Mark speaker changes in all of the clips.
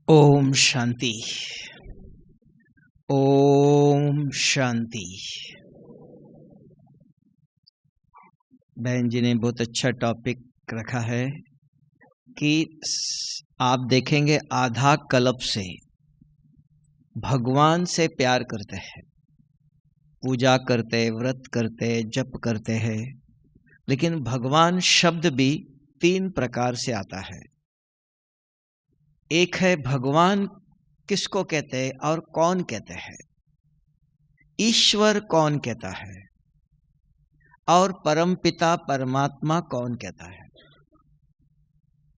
Speaker 1: ओम शांति। ओम शांति। बहन जी ने बहुत अच्छा टॉपिक रखा है कि आप देखेंगे आधा कल्प से भगवान से प्यार करते हैं, पूजा करते, व्रत करते, जप करते हैं, लेकिन भगवान शब्द भी 3 प्रकार से आता है। एक है भगवान किसको कहते हैं और कौन कहते हैं, ईश्वर कौन कहता है और परमपिता परमात्मा कौन कहता है।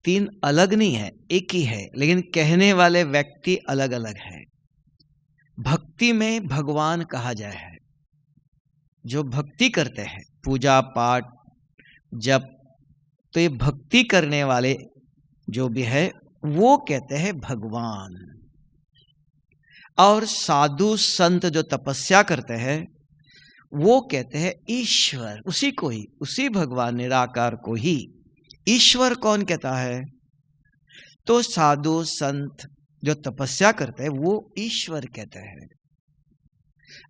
Speaker 1: 3 अलग नहीं है, एक ही है, लेकिन कहने वाले व्यक्ति अलग अलग है। भक्ति में भगवान कहा जाए है, जो भक्ति करते हैं, पूजा पाठ जप, तो ये भक्ति करने वाले जो भी है वो कहते हैं भगवान। और साधु संत जो तपस्या करते हैं वो कहते हैं ईश्वर, उसी को ही, उसी भगवान निराकार को ही ईश्वर कौन कहता है। तो साधु संत जो तपस्या करते हैं वो ईश्वर कहते हैं,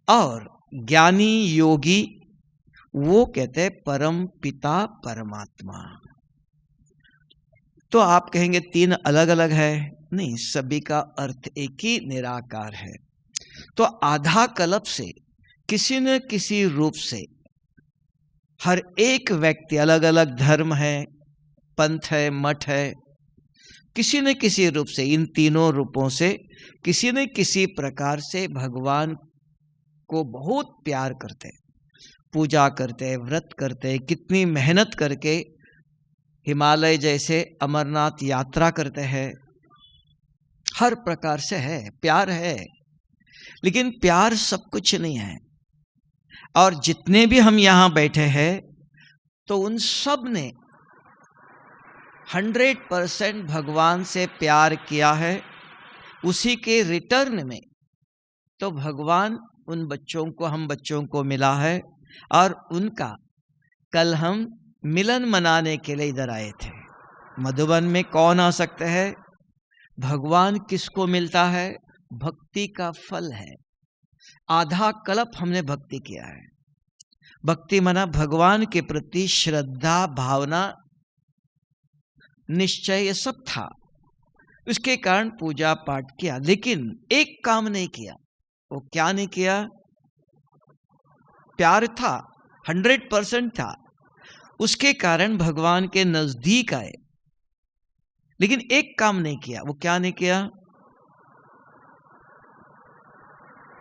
Speaker 1: और ज्ञानी योगी वो कहते हैं परम पिता परमात्मा। तो आप कहेंगे 3 अलग अलग है, नहीं, सभी का अर्थ एक ही निराकार है। तो आधा कल्प से किसी न किसी रूप से हर एक व्यक्ति, अलग अलग धर्म है, पंथ है, मठ है, किसी न किसी रूप से, इन तीनों रूपों से किसी न किसी प्रकार से भगवान को बहुत प्यार करते, पूजा करते, व्रत करते, कितनी मेहनत करके हिमालय जैसे अमरनाथ यात्रा करते हैं, हर प्रकार से है, प्यार है। लेकिन प्यार सब कुछ नहीं है। और जितने भी हम यहां बैठे हैं तो उन सब ने 100% भगवान से प्यार किया है। उसी के रिटर्न में तो भगवान उन बच्चों को, हम बच्चों को मिला है, और उनका कल हम मिलन मनाने के लिए इधर आए थे। मधुबन में कौन आ सकते हैं? भगवान किसको मिलता है? भक्ति का फल है। आधा कल्प हमने भक्ति किया है। भक्ति माना भगवान के प्रति श्रद्धा, भावना, निश्चय, ये सब था। उसके कारण पूजा पाठ किया, लेकिन एक काम नहीं किया। वो क्या नहीं किया? प्यार था, 100% था, उसके कारण भगवान के नजदीक आए, लेकिन एक काम नहीं किया। वो क्या नहीं किया?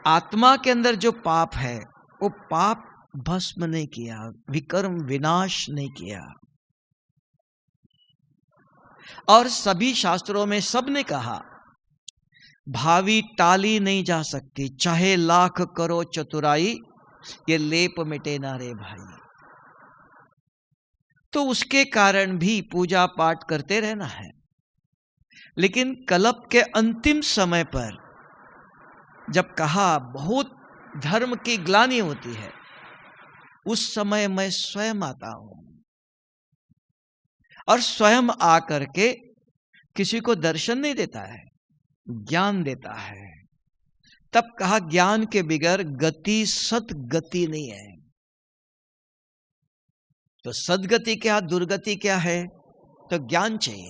Speaker 1: आत्मा के अंदर जो पाप है वो पाप भस्म नहीं किया, विकर्म विनाश नहीं किया। और सभी शास्त्रों में सबने कहा भावी टाली नहीं जा सकती, चाहे लाख करो चतुराई, ये लेप मिटे ना रे भाई। तो उसके कारण भी पूजा पाठ करते रहना है। लेकिन कल्प के अंतिम समय पर जब कहा बहुत धर्म की ग्लानि होती है, उस समय मैं स्वयं आता हूं, और स्वयं आकर के किसी को दर्शन नहीं देता है, ज्ञान देता है। तब कहा ज्ञान के बिगर गति सदगति नहीं है। तो सदगति क्या, दुर्गति क्या है? तो ज्ञान चाहिए,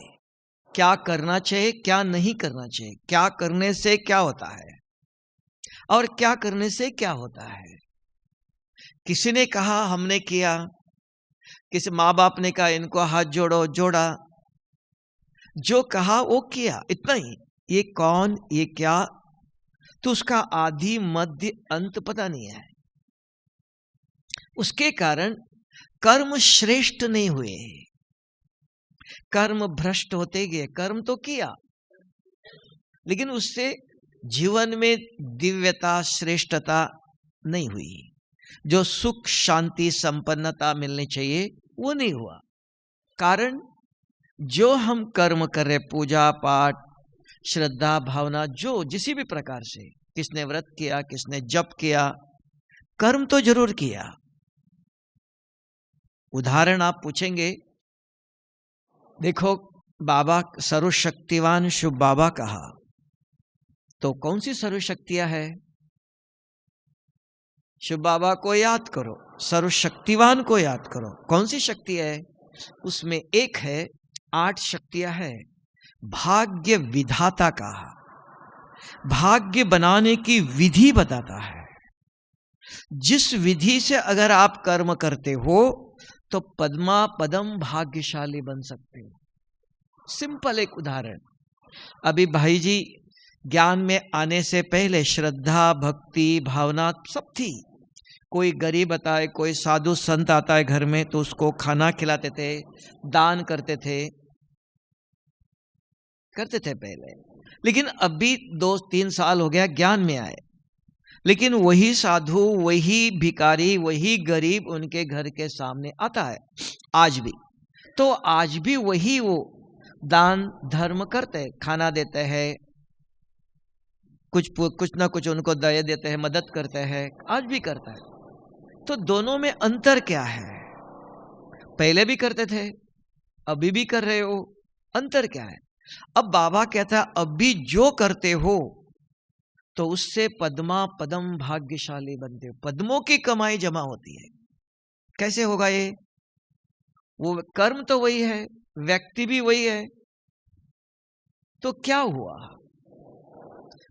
Speaker 1: क्या करना चाहिए, क्या नहीं करना चाहिए, क्या करने से क्या होता है और क्या करने से क्या होता है। किसी ने कहा, हमने किया, किसी माँ बाप ने कहा इनको हाथ जोड़ो, जोड़ा, जो कहा वो किया, इतना ही। ये कौन, ये क्या, तो उसका आदि मध्य अंत पता नहीं है। उसके कारण कर्म श्रेष्ठ नहीं हुए, कर्म भ्रष्ट होते गए। कर्म तो किया, लेकिन उससे जीवन में दिव्यता, श्रेष्ठता नहीं हुई। जो सुख, शांति, संपन्नता मिलनी चाहिए वो नहीं हुआ। कारण जो हम कर्म कर रहे, पूजा पाठ, श्रद्धा, भावना, जो जिसी भी प्रकार से, किसने व्रत किया, किसने जप किया, कर्म तो जरूर किया। उदाहरण आप पूछेंगे, देखो बाबा सर्वशक्तिवान शुभ बाबा कहा, तो कौन सी सर्वशक्तियां है? शिव बाबा को याद करो, सर्वशक्तिवान को याद करो। कौन सी शक्ति है? उसमें एक है, 8 शक्तियां है। भाग्य विधाता का, भाग्य बनाने की विधि बताता है। जिस विधि से अगर आप कर्म करते हो तो पद्मा पदम भाग्यशाली बन सकते हो। सिंपल एक उदाहरण, अभी भाई जी ज्ञान में आने से पहले श्रद्धा भक्ति भावना सब थी। कोई गरीब आता है, कोई साधु संत आता है घर में तो उसको खाना खिलाते थे, दान करते थे पहले। लेकिन अभी 2-3 साल हो गया ज्ञान में आए, लेकिन वही साधु, वही भिखारी, वही गरीब उनके घर के सामने आता है आज भी। तो आज भी वही वो दान धर्म करते हैं, खाना देते हैं, कुछ ना कुछ उनको दया देते हैं, मदद करते हैं, आज भी करता है। तो दोनों में अंतर क्या है? पहले भी करते थे, अभी भी कर रहे हो, अंतर क्या है? अब बाबा कहता है अभी जो करते हो तो उससे पद्मा पदम भाग्यशाली बनते हो, पद्मों की कमाई जमा होती है। कैसे होगा ये? वो कर्म तो वही है, व्यक्ति भी वही है, तो क्या हुआ?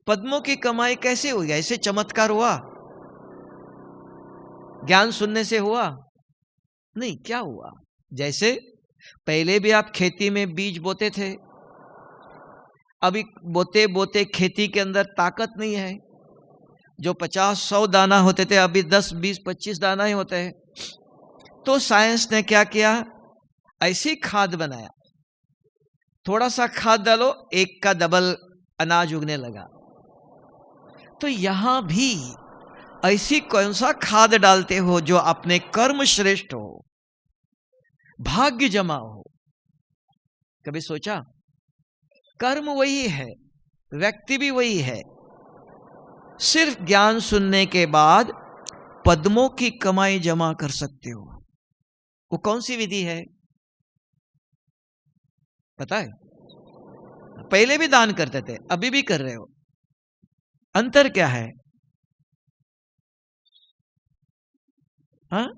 Speaker 1: पद्मों की कमाई कैसे हुई? ऐसे चमत्कार हुआ? ज्ञान सुनने से हुआ? नहीं। क्या हुआ? जैसे पहले भी आप खेती में बीज बोते थे, अभी बोते बोते खेती के अंदर ताकत नहीं है। जो 50-100 दाना होते थे अभी 10, 20, 25 दाना ही होते हैं। तो साइंस ने क्या किया? ऐसी खाद बनाया, थोड़ा सा खाद डालो, 1 का डबल अनाज उगने लगा। तो यहां भी ऐसी कौन सा खाद डालते हो जो अपने कर्म श्रेष्ठ हो, भाग्य जमा हो? कभी सोचा? कर्म वही है, व्यक्ति भी वही है, सिर्फ ज्ञान सुनने के बाद पद्मों की कमाई जमा कर सकते हो। वो कौन सी विधि है पता है? पहले भी दान करते थे, अभी भी कर रहे हो, अंतर क्या है? हाँ,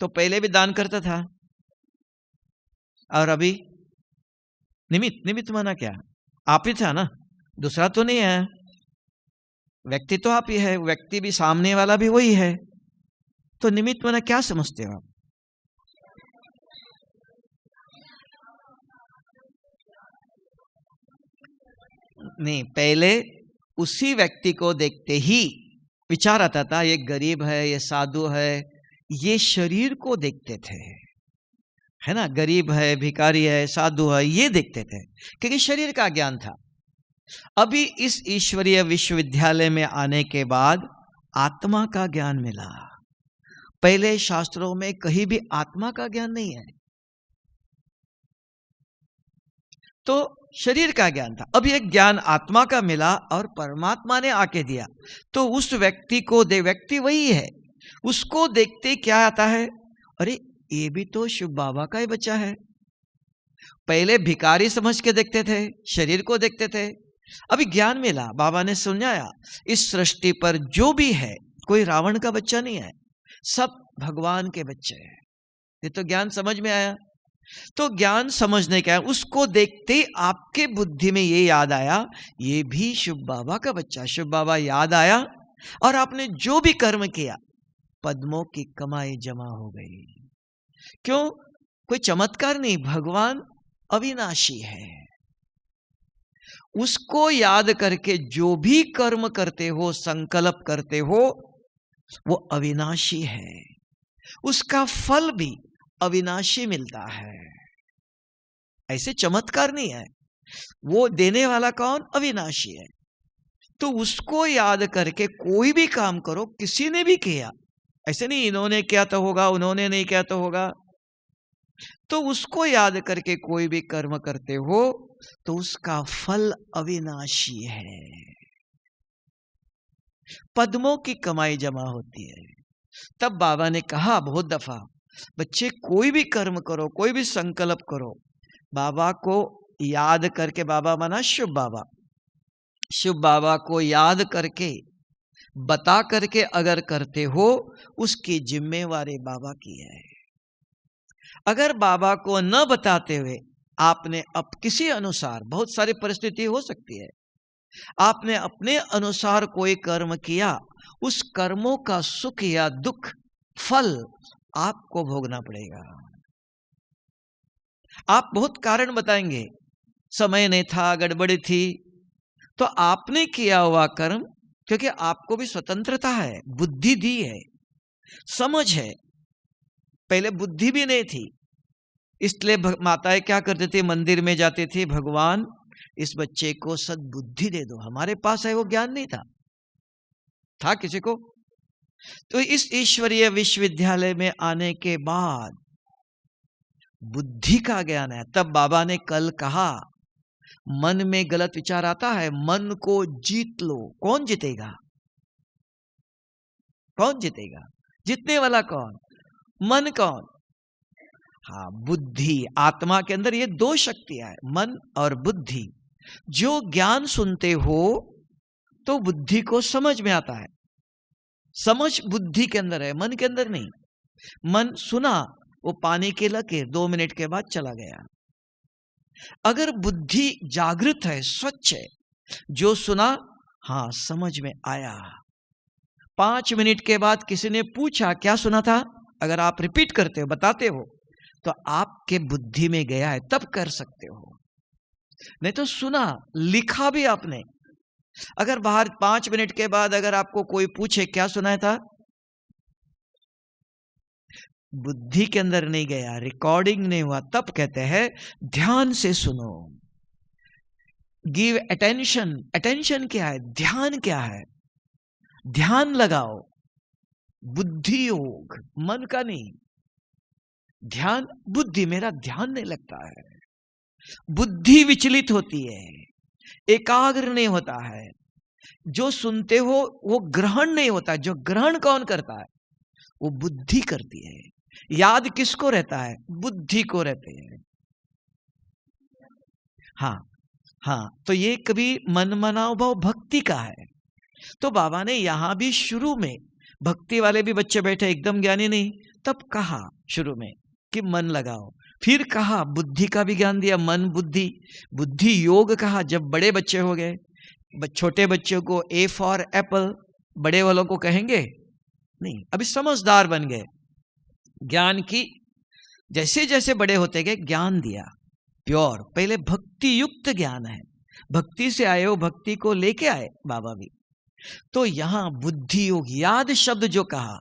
Speaker 1: तो पहले भी दान करता था और अभी निमित्त माना क्या? आप ही था ना, दूसरा तो नहीं है। व्यक्ति तो आप ही है, व्यक्ति भी सामने वाला भी वही है, तो निमित्त माना क्या समझते हो आप? नहीं, पहले उसी व्यक्ति को देखते ही विचार आता था ये गरीब है, ये साधु है, ये शरीर को देखते थे, है ना? गरीब है, भिखारी है, साधु है, ये देखते थे क्योंकि शरीर का ज्ञान था। अभी इस ईश्वरीय विश्वविद्यालय में आने के बाद आत्मा का ज्ञान मिला। पहले शास्त्रों में कहीं भी आत्मा का ज्ञान नहीं है, तो शरीर का ज्ञान था। अब एक ज्ञान आत्मा का मिला और परमात्मा ने आके दिया, तो उस व्यक्ति को व्यक्ति वही है, उसको देखते क्या आता है? अरे ये भी तो शिव बाबा का ही बच्चा है। पहले भिखारी समझ के देखते थे, शरीर को देखते थे, अभी ज्ञान मिला, बाबा ने सुनाया इस सृष्टि पर जो भी है कोई रावण का बच्चा नहीं है, सब भगवान के बच्चे हैं। ये तो ज्ञान समझ में आया। तो ज्ञान समझने का है, उसको देखते ही आपके बुद्धि में ये याद आया ये भी शिव बाबा का बच्चा। शिव बाबा याद आया और आपने जो भी कर्म किया पद्मों की कमाई जमा हो गई। क्यों? कोई चमत्कार नहीं, भगवान अविनाशी है। उसको याद करके जो भी कर्म करते हो, संकल्प करते हो, वो अविनाशी है, उसका फल भी अविनाशी मिलता है। ऐसे चमत्कार नहीं है, वो देने वाला कौन? अविनाशी है। तो उसको याद करके कोई भी काम करो, किसी ने भी किया, ऐसे नहीं इन्होंने किया तो होगा, उन्होंने नहीं किया तो होगा, तो उसको याद करके कोई भी कर्म करते हो तो उसका फल अविनाशी है, पद्मों की कमाई जमा होती है। तब बाबा ने कहा बहुत दफा, बच्चे कोई भी कर्म करो, कोई भी संकल्प करो, बाबा को याद करके, बाबा माना शुभ बाबा, शुभ बाबा को याद करके बता करके अगर करते हो, उसकी जिम्मेवारी बाबा की है। अगर बाबा को न बताते हुए आपने अब किसी अनुसार, बहुत सारी परिस्थिति हो सकती है, आपने अपने अनुसार कोई कर्म किया, उस कर्मों का सुख या दुख फल आपको भोगना पड़ेगा। आप बहुत कारण बताएंगे, समय नहीं था, गड़बड़ी थी, तो आपने किया हुआ कर्म, क्योंकि आपको भी स्वतंत्रता है, बुद्धि दी है, समझ है, पहले बुद्धि भी नहीं थी, इसलिए माताएं क्या करती थी, मंदिर में जाती थी, भगवान इस बच्चे को सद्बुद्धि दे दो। हमारे पास है वो ज्ञान नहीं था किसी को। तो इस ईश्वरीय विश्वविद्यालय में आने के बाद बुद्धि का ज्ञान है। तब बाबा ने कल कहा, मन में गलत विचार आता है, मन को जीत लो। कौन जीतेगा? कौन जीतेगा? जीतने वाला कौन? मन कौन? हाँ, बुद्धि। आत्मा के अंदर ये दो शक्तियां है, मन और बुद्धि। जो ज्ञान सुनते हो तो बुद्धि को समझ में आता है, समझ बुद्धि के अंदर है, मन के अंदर नहीं। मन सुना, वो पानी की लकीर 2 मिनट के बाद चला गया। अगर बुद्धि जागृत है, स्वच्छ है, जो सुना हाँ समझ में आया, 5 मिनट के बाद किसी ने पूछा क्या सुना था, अगर आप रिपीट करते हो, बताते हो, तो आपके बुद्धि में गया है, तब कर सकते हो। नहीं तो सुना, लिखा भी आपने, अगर बाहर 5 मिनट के बाद अगर आपको कोई पूछे क्या सुनाया था, बुद्धि के अंदर नहीं गया, रिकॉर्डिंग नहीं हुआ, तब कहते हैं ध्यान से सुनो। Give attention. अटेंशन क्या है? ध्यान क्या है? ध्यान लगाओ। बुद्धि योग, मन का नहीं। ध्यान, बुद्धि, मेरा ध्यान नहीं लगता है, बुद्धि विचलित होती है, एकाग्र नहीं होता है। जो सुनते हो वो ग्रहण नहीं होता। जो ग्रहण कौन करता है? वो बुद्धि करती है। याद किसको रहता है? बुद्धि को रहते हैं। हाँ, तो ये कभी मन मनाओ भाव भक्ति का है। तो बाबा ने यहां भी शुरू में, भक्ति वाले भी बच्चे बैठे, एकदम ज्ञानी नहीं, तब कहा शुरू में कि मन लगाओ, फिर कहा बुद्धि का भी ज्ञान दिया, मन बुद्धि, बुद्धि योग कहा। जब बड़े बच्चे हो गए, छोटे बच्चों को ए फॉर एप्पल, बड़े वालों को कहेंगे नहीं, अभी समझदार बन गए, ज्ञान की जैसे जैसे बड़े होते गए ज्ञान दिया, प्योर। पहले भक्ति युक्त ज्ञान है, भक्ति से आए हो, भक्ति को लेके आए बाबा भी। तो यहां बुद्धि योग, याद शब्द जो कहा,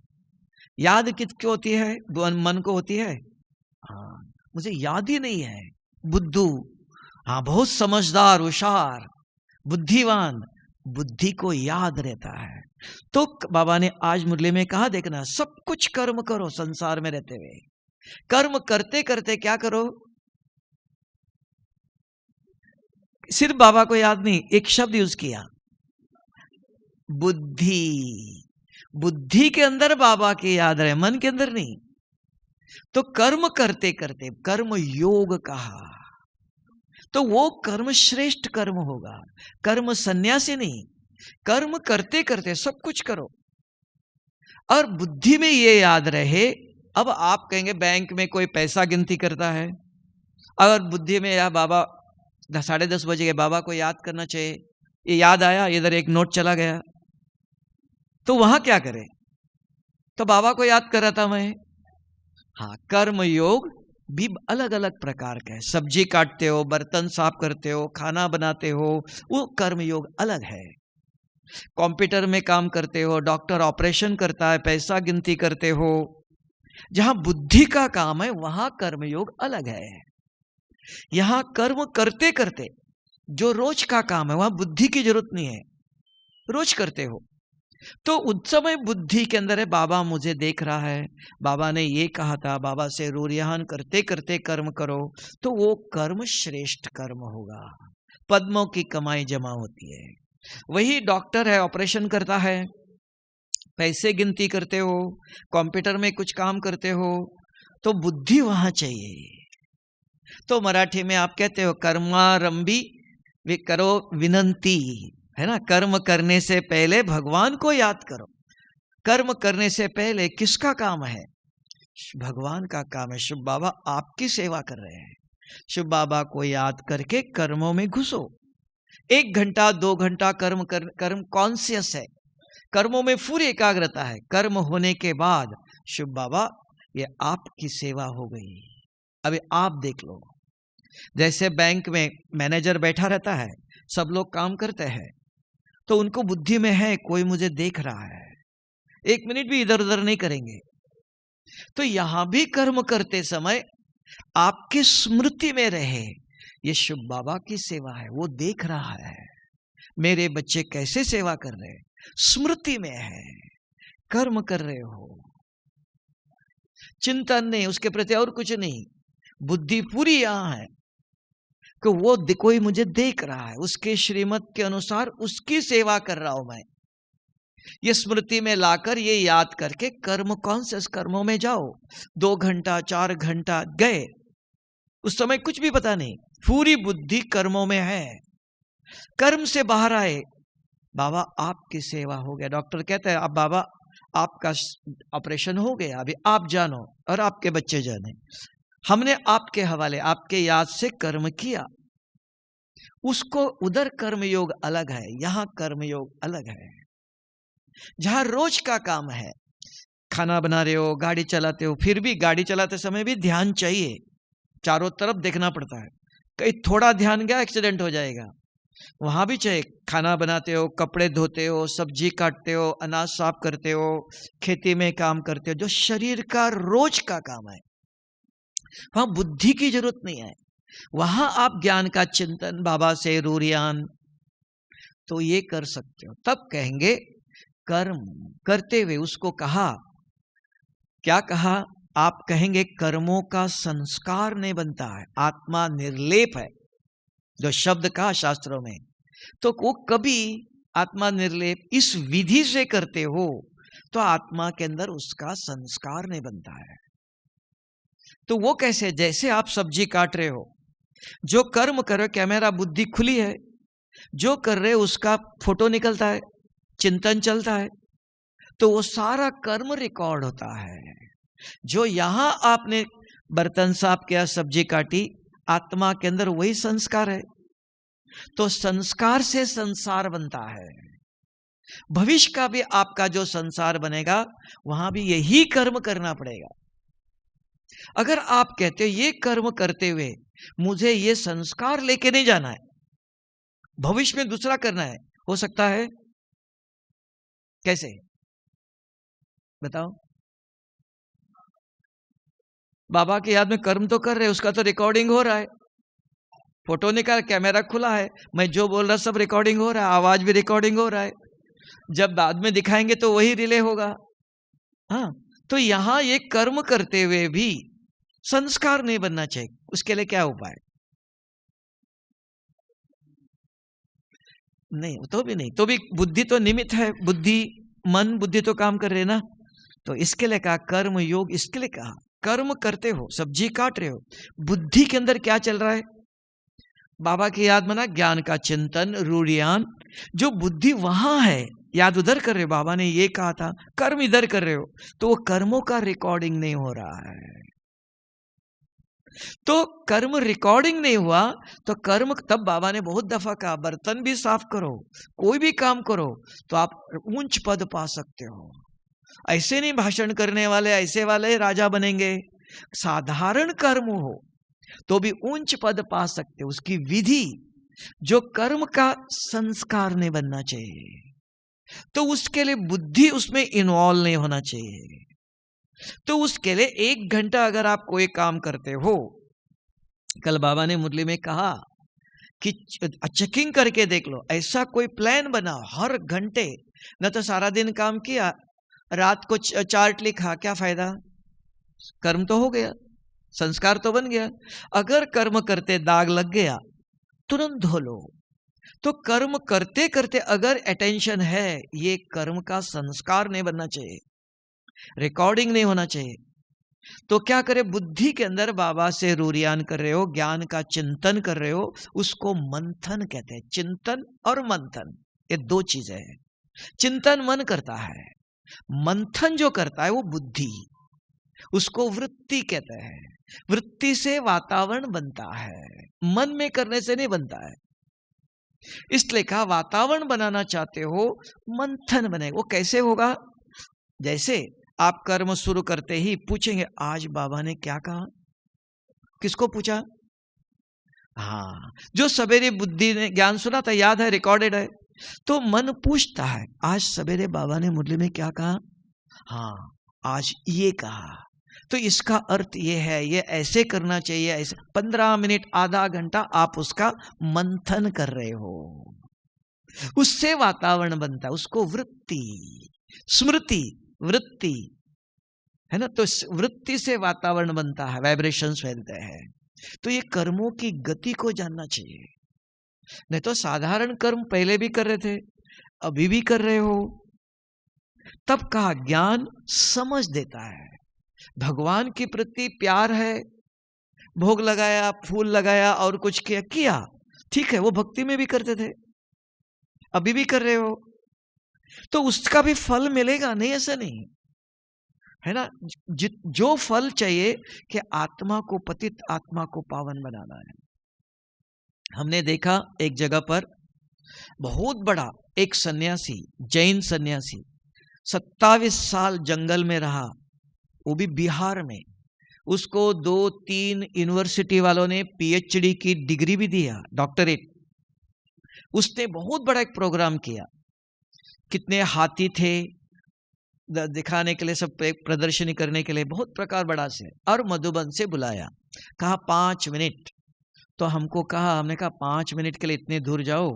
Speaker 1: याद किसको होती है? मन को होती है। हाँ, मुझे याद ही नहीं है। बुद्धू, हाँ, बहुत समझदार, होशियार, बुद्धिवान, बुद्धि को याद रहता है। तो बाबा ने आज मुरली में कहा, देखना, सब कुछ कर्म करो संसार में रहते हुए, कर्म करते करते क्या करो? सिर्फ बाबा को याद नहीं, एक शब्द यूज किया, बुद्धि। बुद्धि के अंदर बाबा की याद रहे, मन के अंदर नहीं। तो कर्म करते करते, कर्म योग कहा, तो वो कर्म श्रेष्ठ कर्म होगा, कर्म सन्यासी नहीं। कर्म करते करते सब कुछ करो और बुद्धि में ये याद रहे। अब आप कहेंगे बैंक में कोई पैसा गिनती करता है, अगर बुद्धि में या बाबा 10:30 बजे गए, बाबा को याद करना चाहिए, ये याद आया, इधर एक नोट चला गया, तो वहां क्या करे? तो बाबा को याद कर रहा था मैं। हाँ, कर्म योग भी अलग अलग प्रकार का है। सब्जी काटते हो, बर्तन साफ करते हो, खाना बनाते हो, वो कर्म योग अलग है। कंप्यूटर में काम करते हो, डॉक्टर ऑपरेशन करता है, पैसा गिनती करते हो, जहां बुद्धि का काम है वहां कर्म योग अलग है। यहां कर्म करते करते जो रोज का काम है वहां बुद्धि की जरूरत नहीं है, रोज करते हो। तो उस समय बुद्धि के अंदर है, बाबा मुझे देख रहा है, बाबा ने ये कहा था, बाबा से रूरियान करते करते कर्म करो, तो वो कर्म श्रेष्ठ कर्म होगा, पद्मों की कमाई जमा होती है। वही डॉक्टर है, ऑपरेशन करता है, पैसे गिनती करते हो, कंप्यूटर में कुछ काम करते हो, तो बुद्धि वहां चाहिए। तो मराठी में आप कहते हो कर्मारंभी करो विनंती, है ना। कर्म करने से पहले भगवान को याद करो। कर्म करने से पहले किसका काम है? भगवान का काम है। शिव बाबा आपकी सेवा कर रहे हैं। शिव बाबा को याद करके कर्मों में घुसो। 1 घंटा 2 घंटा कर्म कॉन्शियस है, कर्मों में पूरी एकाग्रता है। कर्म होने के बाद शिव बाबा ये आपकी सेवा हो गई, अभी आप देख लो। जैसे बैंक में मैनेजर बैठा रहता है, सब लोग काम करते हैं, तो उनको बुद्धि में है कोई मुझे देख रहा है, 1 मिनट भी इधर उधर नहीं करेंगे। तो यहां भी कर्म करते समय आपकी स्मृति में रहे ये शिव बाबा की सेवा है, वो देख रहा है मेरे बच्चे कैसे सेवा कर रहे हैं, स्मृति में है। कर्म कर रहे हो, चिंतन नहीं, उसके प्रति और कुछ नहीं, बुद्धि पूरी यहां है कि वो कोई मुझे देख रहा है, उसके श्रीमत के अनुसार उसकी सेवा कर रहा हूं मैं। ये स्मृति में लाकर ये याद करके कर्म कॉन्शियस कर्मों में जाओ। 2 घंटा 4 घंटा गए, उस समय कुछ भी पता नहीं, पूरी बुद्धि कर्मों में है। कर्म से बाहर आए, बाबा आपकी सेवा हो गया। डॉक्टर कहते हैं अब बाबा आपका ऑपरेशन हो गया, अभी आप जानो और आपके बच्चे जाने, हमने आपके हवाले, आपके याद से कर्म किया। उसको उधर कर्मयोग अलग है, यहां कर्मयोग अलग है। जहां रोज का काम है, खाना बना रहे हो, गाड़ी चलाते हो, फिर भी गाड़ी चलाते समय भी ध्यान चाहिए, चारों तरफ देखना पड़ता है, कहीं थोड़ा ध्यान गया एक्सीडेंट हो जाएगा। वहां भी चाहिए, खाना बनाते हो, कपड़े धोते हो, सब्जी काटते हो, अनाज साफ करते हो, खेती में काम करते हो, जो शरीर का रोज का काम है, वहां बुद्धि की जरूरत नहीं है। वहां आप ज्ञान का चिंतन बाबा से रूरियान तो ये कर सकते हो। तब कहेंगे कर्म करते हुए, उसको कहा, क्या कहा? आप कहेंगे कर्मों का संस्कार नहीं बनता है, आत्मा निर्लेप है, जो शब्द कहा शास्त्रों में, तो वो कभी आत्मा निर्लेप इस विधि से करते हो तो आत्मा के अंदर उसका संस्कार नहीं बनता है। तो वो कैसे? जैसे आप सब्जी काट रहे हो, जो कर्म कर रहे हो, कैमरा बुद्धि खुली है, जो कर रहे हो उसका फोटो निकलता है, चिंतन चलता है, तो वो सारा कर्म रिकॉर्ड होता है। जो यहां आपने बर्तन साफ किया, सब्जी काटी, आत्मा के अंदर वही संस्कार है, तो संस्कार से संसार बनता है। भविष्य का भी आपका जो संसार बनेगा, वहां भी यही कर्म करना पड़ेगा। अगर आप कहते हो ये कर्म करते हुए मुझे ये संस्कार लेके नहीं जाना है, भविष्य में दूसरा करना है, हो सकता है? कैसे बताओ? बाबा की याद में कर्म तो कर रहे हैं, उसका तो रिकॉर्डिंग हो रहा है, फोटो निकाल, कैमरा खुला है, मैं जो बोल रहा सब रिकॉर्डिंग हो रहा है, आवाज भी रिकॉर्डिंग हो रहा है, जब बाद में दिखाएंगे तो वही रिले होगा। हाँ, तो यहां ये कर्म करते हुए भी संस्कार नहीं बनना चाहिए, उसके लिए क्या उपाय? नहीं, तो भी नहीं, तो भी बुद्धि तो निमित्त है, बुद्धि मन बुद्धि तो काम कर रहे ना, तो इसके लिए कहा कर्म योग। इसके लिए कहा कर्म करते हो, सब्जी काट रहे हो, बुद्धि के अंदर क्या चल रहा है? बाबा की याद मना, ज्ञान का चिंतन, रूढ़ियान, जो बुद्धि वहां है, याद उधर कर रहे हो, बाबा ने ये कहा था, कर्म इधर कर रहे हो, तो वो कर्मों का रिकॉर्डिंग नहीं हो रहा है। तो कर्म रिकॉर्डिंग नहीं हुआ तो कर्म, तब बाबा ने बहुत दफा कहा बर्तन भी साफ करो, कोई भी काम करो तो आप ऊंच पद पा सकते हो। ऐसे नहीं भाषण करने वाले ऐसे वाले राजा बनेंगे, साधारण कर्म हो तो भी ऊंच पद पा सकते हो। उसकी विधि, जो कर्म का संस्कार नहीं बनना चाहिए, तो उसके लिए बुद्धि उसमें इन्वॉल्व नहीं होना चाहिए। तो उसके लिए 1 घंटा अगर आप कोई काम करते हो, कल बाबा ने मुरली में कहा कि चेकिंग करके देख लो, ऐसा कोई प्लान बनाओ हर घंटे, न तो सारा दिन काम किया, रात को चार्ट लिखा, क्या फायदा? कर्म तो हो गया, संस्कार तो बन गया। अगर कर्म करते दाग लग गया, तुरंत धो लो। तो कर्म करते करते अगर अटेंशन है, ये कर्म का संस्कार नहीं बनना चाहिए, रिकॉर्डिंग नहीं होना चाहिए। तो क्या करे, बुद्धि के अंदर बाबा से रूरियान कर रहे हो, ज्ञान का चिंतन कर रहे हो, उसको मंथन कहते हैं। चिंतन और मंथन ये दो चीजें हैं। चिंतन मन करता है, मंथन जो करता है वो बुद्धि, उसको वृत्ति कहते हैं। वृत्ति से वातावरण बनता है, मन में करने से नहीं बनता है। इसलिए कहा वातावरण बनाना चाहते हो, मंथन बने। वो कैसे होगा? जैसे आप कर्म शुरू करते ही पूछेंगे आज बाबा ने क्या कहा। किसको पूछा? हाँ, जो सवेरे बुद्धि ने ज्ञान सुना था, याद है, रिकॉर्डेड है, तो मन पूछता है आज सवेरे बाबा ने मुरली में क्या कहा। हाँ, आज ये कहा, तो इसका अर्थ ये है, ये ऐसे करना चाहिए, ऐसे। 15 मिनट आधा घंटा आप उसका मंथन कर रहे हो, उससे वातावरण बनता है, उसको वृत्ति, स्मृति, वृत्ति है ना। तो वृत्ति से वातावरण बनता है, वाइब्रेशंस फैलते हैं। तो ये कर्मों की गति को जानना चाहिए। नहीं तो साधारण कर्म पहले भी कर रहे थे, अभी भी कर रहे हो। तब कहा ज्ञान समझ देता है, भगवान के प्रति प्यार है, भोग लगाया, फूल लगाया और कुछ किया, ठीक है, वो भक्ति में भी करते थे, अभी भी कर रहे हो, तो उसका भी फल मिलेगा, नहीं ऐसा नहीं है ना। जो फल चाहिए कि आत्मा को, पतित आत्मा को पावन बनाना है। हमने देखा एक जगह पर बहुत बड़ा एक सन्यासी, जैन सन्यासी, 27 साल जंगल में रहा, वो भी बिहार में। उसको 2-3 यूनिवर्सिटी वालों ने पीएचडी की डिग्री भी दिया, डॉक्टरेट। उसने बहुत बड़ा एक प्रोग्राम किया, कितने हाथी थे दिखाने के लिए, सब प्रदर्शनी करने के लिए, बहुत प्रकार बड़ा से। और मधुबन से बुलाया, कहा 5 मिनट। तो हमको कहा, हमने कहा 5 मिनट के लिए इतने दूर जाओ,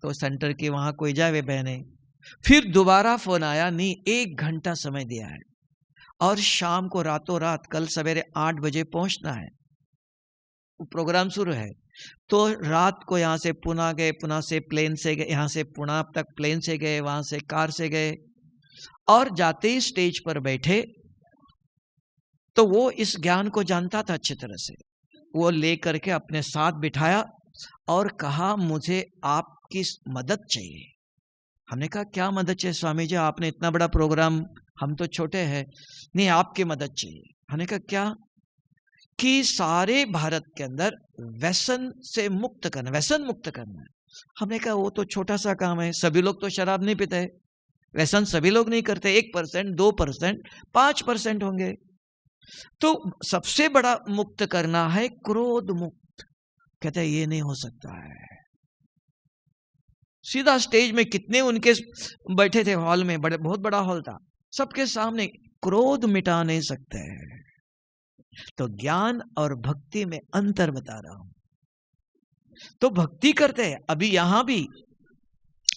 Speaker 1: तो सेंटर की वहां कोई जाए वे बहने। फिर दोबारा फोन आया, नहीं 1 घंटा समय दिया है, और शाम को रातों रात कल सवेरे 8 बजे पहुंचना है, प्रोग्राम शुरू है। तो रात को यहाँ से पुणे गए, पुणे से प्लेन से गए, यहाँ से पुणे तक प्लेन से गए, वहां से कार से गए, और जाते ही स्टेज पर बैठे। तो वो इस ज्ञान को जानता था अच्छी तरह से, वो ले करके अपने साथ बिठाया और कहा मुझे आपकी मदद चाहिए। हमने कहा क्या मदद चाहिए स्वामी जी, आपने इतना बड़ा प्रोग्राम, हम तो छोटे हैं। नहीं, आपकी मदद चाहिए। हमने कहा क्या? कि सारे भारत के अंदर व्यसन से मुक्त करना, व्यसन मुक्त करना। हमने कहा वो तो छोटा सा काम है, सभी लोग तो शराब नहीं पीते, व्यसन सभी लोग नहीं करते, 1%, 2%, 5% होंगे। तो सबसे बड़ा मुक्त करना है क्रोध मुक्त। कहते हैं ये नहीं हो सकता है। सीधा स्टेज में कितने उनके बैठे थे हॉल में, बड़े बहुत बड़ा हॉल था, सबके सामने क्रोध मिटा नहीं सकते हैं। तो ज्ञान और भक्ति में अंतर बता रहा हूं। तो भक्ति करते हैं, अभी यहां भी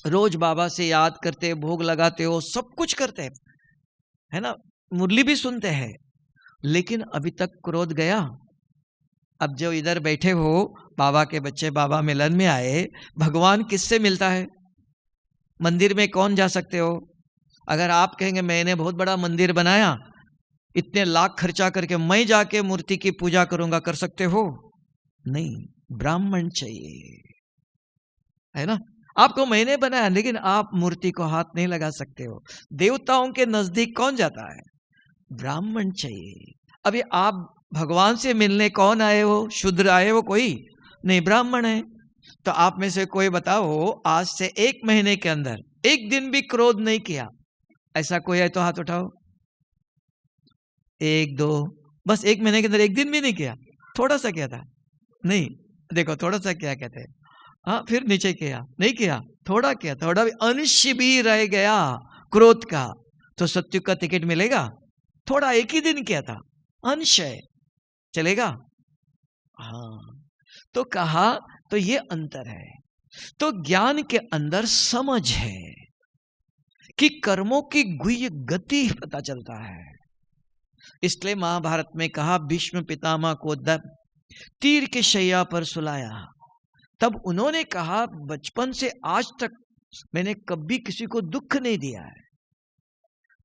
Speaker 1: रोज बाबा से याद करते, भोग लगाते हो, सब कुछ करते हैं, है ना, मुरली भी सुनते हैं, लेकिन अभी तक क्रोध गया? अब जो इधर बैठे हो, बाबा के बच्चे बाबा मिलन में आए, भगवान किससे मिलता है? मंदिर में कौन जा सकते हो? अगर आप कहेंगे मैंने बहुत बड़ा मंदिर बनाया, इतने लाख खर्चा करके मैं जाके मूर्ति की पूजा करूंगा, कर सकते हो? नहीं, ब्राह्मण चाहिए, है ना। आपको मैंने बनाया, लेकिन आप मूर्ति को हाथ नहीं लगा सकते हो। देवताओं के नजदीक कौन जाता है? ब्राह्मण चाहिए। अभी आप भगवान से मिलने कौन आए हो? शूद्र आए हो कोई? नहीं, ब्राह्मण है। तो आप में से कोई बताओ, आज से 1 महीने के अंदर 1 दिन भी क्रोध नहीं किया, ऐसा कोई है तो हाथ उठाओ। 1, 2, बस 1 महीने के अंदर 1 दिन भी नहीं किया। थोड़ा सा किया था, नहीं, देखो थोड़ा सा क्या कहते हैं, हाँ, फिर नीचे किया, नहीं किया, थोड़ा किया, थोड़ा भी अंश भी रह गया क्रोध का, तो सत्युग का टिकट मिलेगा? थोड़ा 1 ही दिन किया था, अंश है, चलेगा? हाँ। तो कहा, तो ये अंतर है। तो ज्ञान के अंदर समझ है कि कर्मों की गुह्य गति पता चलता है। इसलिए महाभारत में कहा, भीष्म पितामह को तीर के शैया पर सुलाया, तब उन्होंने कहा बचपन से आज तक मैंने कभी किसी को दुख नहीं दिया है।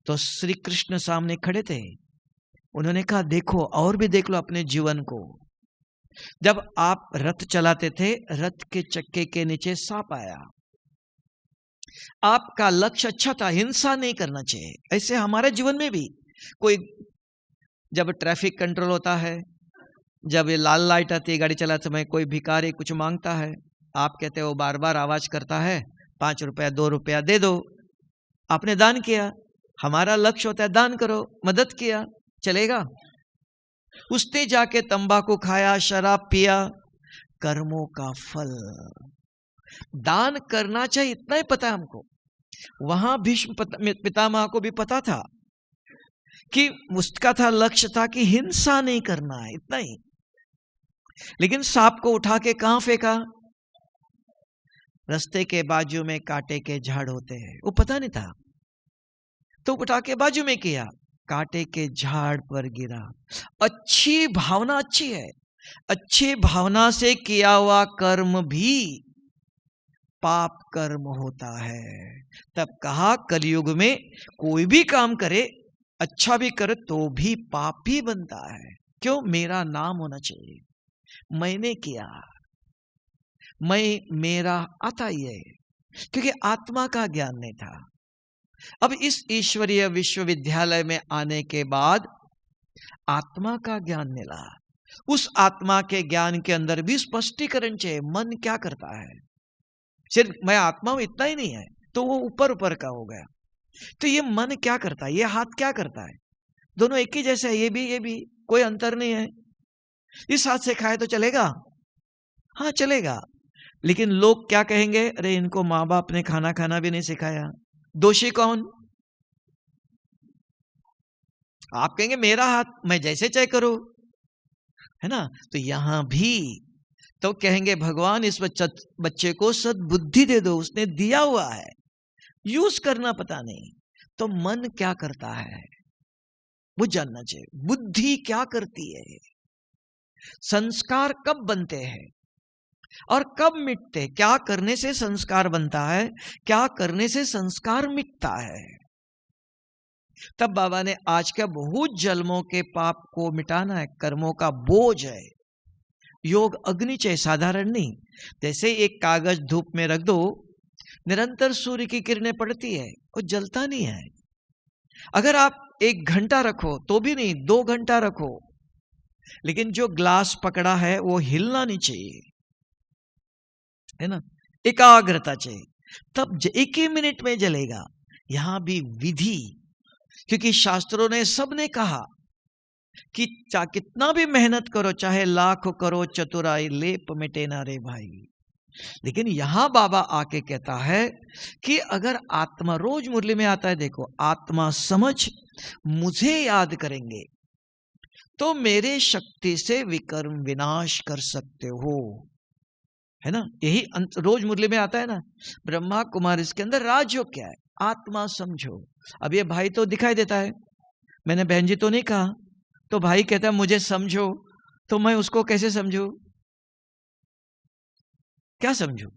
Speaker 1: तो श्री कृष्ण सामने खड़े थे, उन्होंने कहा देखो और भी देख लो अपने जीवन को। जब आप रथ चलाते थे, रथ के चक्के के नीचे सांप आया, आपका लक्ष्य अच्छा था, हिंसा नहीं करना चाहिए। ऐसे हमारे जीवन में भी कोई, जब ट्रैफिक कंट्रोल होता है, जब ये लाल लाइट आती है गाड़ी चलाते समय, कोई भिखारी कुछ मांगता है, आप कहते हो बार बार आवाज करता है 5 रुपया 2 रुपया दे दो, आपने दान किया। हमारा लक्ष्य होता है दान करो, मदद किया, चलेगा। उसने जाके तंबाकू खाया, शराब पिया, कर्मों का फल। दान करना चाहिए, इतना ही पता है हमको। वहां भीष्म पितामह को भी पता था कि उसका था लक्ष्य था कि हिंसा नहीं करना है, इतना ही। लेकिन सांप को उठा के कहां फेंका? रास्ते के बाजू में कांटे के झाड़ होते हैं, वो पता नहीं था, तो उठा के बाजू में किया, कांटे के झाड़ पर गिरा। अच्छी भावना अच्छी है, अच्छी भावना से किया हुआ कर्म भी पाप कर्म होता है। तब कहा कलयुग में कोई भी काम करे, अच्छा भी करे तो भी पाप ही बनता है। क्यों? मेरा नाम होना चाहिए, मैंने किया, मेरा आता ही है, क्योंकि आत्मा का ज्ञान नहीं था। अब इस ईश्वरीय विश्वविद्यालय में आने के बाद आत्मा का ज्ञान मिला। उस आत्मा के ज्ञान के अंदर भी स्पष्टीकरण चाहिए, मन क्या करता है। सिर्फ मैं आत्मा हूं इतना ही नहीं है, तो वो ऊपर ऊपर का हो गया। तो ये मन क्या करता है, ये हाथ क्या करता है, दोनों एक ही जैसे है, ये भी कोई अंतर नहीं है। इस हाथ से खाए तो चलेगा, हाँ चलेगा, लेकिन लोग क्या कहेंगे, अरे इनको माँ बाप ने खाना खाना भी नहीं सिखाया। दोषी कौन? आप कहेंगे मेरा हाथ, मैं जैसे चाहे करो, है ना। तो यहां भी तो कहेंगे भगवान इस बच्चे को सद्बुद्धि दे दो, उसने दिया हुआ है, यूज करना पता नहीं। तो मन क्या करता है वो जानना चाहिए, बुद्धि क्या करती है, संस्कार कब बनते हैं और कब मिटते, क्या करने से संस्कार बनता है, क्या करने से संस्कार मिटता है। तब बाबा ने आज के बहुत जन्मों के पाप को मिटाना है, कर्मों का बोझ है। योग अग्नि चाहिए, साधारण नहीं। जैसे एक कागज धूप में रख दो, निरंतर सूर्य की किरणें पड़ती है, वो जलता नहीं है। अगर आप 1 घंटा रखो तो भी नहीं, 2 घंटा रखो, लेकिन जो ग्लास पकड़ा है वो हिलना नहीं चाहिए, है ना। एकाग्रता चाहिए, तब 1 ही मिनट में जलेगा। यहां भी विधि, क्योंकि शास्त्रों ने सबने कहा कि कितना भी मेहनत करो, चाहे लाख करो चतुराई, लेप मिटे ना रे भाई। लेकिन यहां बाबा आके कहता है कि अगर आत्मा, रोज मुरली में आता है देखो, आत्मा समझ मुझे याद करेंगे तो मेरे शक्ति से विकर्म विनाश कर सकते हो, है ना। यही रोज मुरली में आता है ना, ब्रह्मा कुमार, इसके अंदर राजयोग क्या है, आत्मा समझो। अब ये भाई तो दिखाई देता है, मैंने बहन जी तो नहीं कहा, तो भाई कहता है मुझे समझो, तो मैं उसको कैसे समझू, क्या समझू,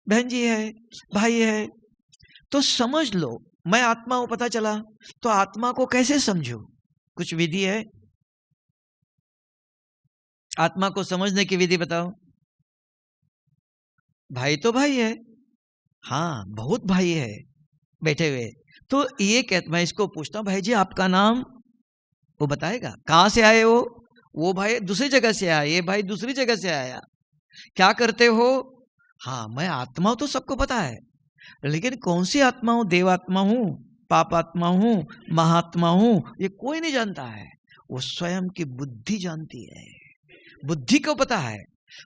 Speaker 1: बहन जी है, भाई है, तो समझ लो मैं आत्मा हूं, पता चला, तो आत्मा को कैसे समझू, कुछ विधि है आत्मा को समझने की विधि बताओ। भाई तो भाई है, हाँ बहुत भाई है बैठे हुए, तो ये कहता, मैं इसको पूछता हूं भाई जी आपका नाम, वो बताएगा। कहां से आए हो, वो भाई दूसरी जगह से आया, ये भाई दूसरी जगह से आया। क्या करते हो, हाँ मैं आत्मा हूं तो सबको पता है, लेकिन कौन सी आत्मा हूं, देवात्मा हूं, पापात्मा हूं, महात्मा हूं, ये कोई नहीं जानता है, वो स्वयं की बुद्धि जानती है। बुद्धि को पता है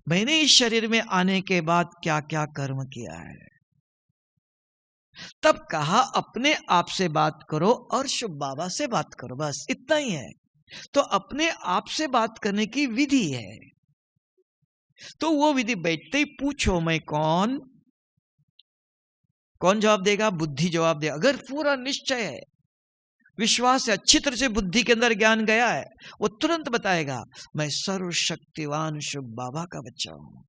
Speaker 1: मैंने इस शरीर में आने के बाद क्या क्या कर्म किया है। तब कहा अपने आप से बात करो और शुभ बाबा से बात करो, बस इतना ही है। तो अपने आप से बात करने की विधि है, तो वो विधि बैठते ही पूछो मैं कौन, कौन जवाब देगा, बुद्धि जवाब देगा। अगर पूरा निश्चय है, विश्वास है, अच्छी तरह से बुद्धि के अंदर ज्ञान गया है, वो तुरंत बताएगा मैं सर्वशक्तिवान शुभ बाबा का बच्चा हूं।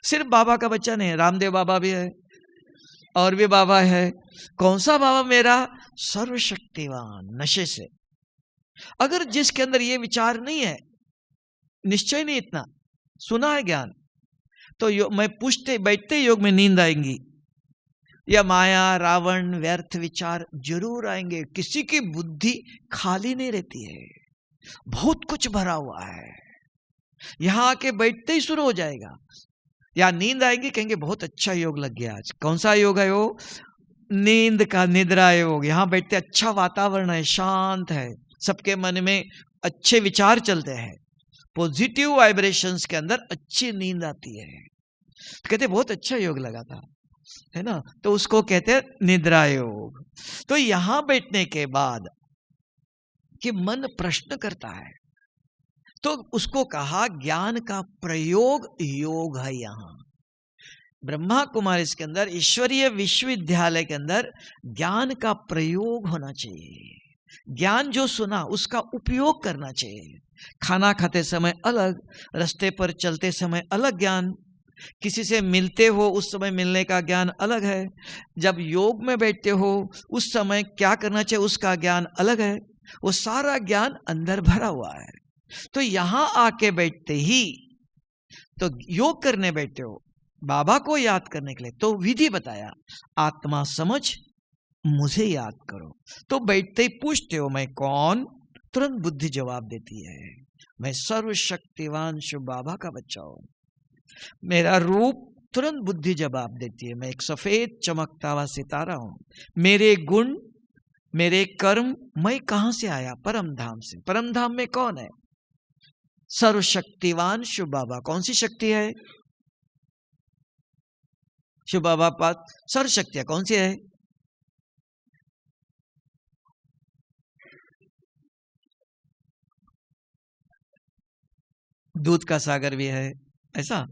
Speaker 1: सिर्फ बाबा का बच्चा नहीं, रामदेव बाबा भी है और भी बाबा है। कौन सा बाबा मेरा, सर्वशक्तिवान, नशे से अगर जिसके अंदर ये विचार नहीं है, निश्चय नहीं इतना, सुना है ज्ञान, तो मैं पूछते बैठते योग में नींद आएंगी, या माया रावण व्यर्थ विचार जरूर आएंगे। किसी की बुद्धि खाली नहीं रहती है, बहुत कुछ भरा हुआ है। यहां आके बैठते ही शुरू हो जाएगा, या नींद आएगी, कहेंगे बहुत अच्छा योग लग गया आज। कौन सा योग है वो? नींद का, निद्रा योग। यहां बैठते अच्छा वातावरण है, शांत है, सबके मन में अच्छे विचार चलते हैं, पॉजिटिव वाइब्रेशंस के अंदर अच्छी नींद आती है। तो कहते बहुत अच्छा योग लगा था, है ना, तो उसको कहते हैं निद्रा योग। तो यहां बैठने के बाद कि मन प्रश्न करता है, तो उसको कहा ज्ञान का प्रयोग योग है। यहां ब्रह्मा कुमारी के अंदर, ईश्वरीय विश्वविद्यालय के अंदर ज्ञान का प्रयोग होना चाहिए। ज्ञान जो सुना उसका उपयोग करना चाहिए। खाना खाते समय अलग, रास्ते पर चलते समय अलग ज्ञान, किसी से मिलते हो उस समय मिलने का ज्ञान अलग है, जब योग में बैठते हो उस समय क्या करना चाहिए उसका ज्ञान अलग है। वो सारा ज्ञान अंदर भरा हुआ है। तो यहां आके बैठते ही, तो योग करने बैठते हो बाबा को याद करने के लिए, तो विधि बताया, आत्मा समझ मुझे याद करो। तो बैठते ही पूछते हो मैं कौन, तुरंत बुद्धि जवाब देती है, मैं सर्वशक्तिवान शिव बाबा का बच्चा हूं। मेरा रूप, तुरंत बुद्धि जवाब देती है, मैं एक सफेद चमकता हुआ सितारा हूं। मेरे गुण, मेरे कर्म, मैं कहां से आया? परम धाम से। परम धाम में कौन है? सर्वशक्तिवान शिव बाबा। कौन सी शक्ति है? शिव बाबा पास सर्वशक्तियां कौन सी है? दूध का सागर भी है, ऐसा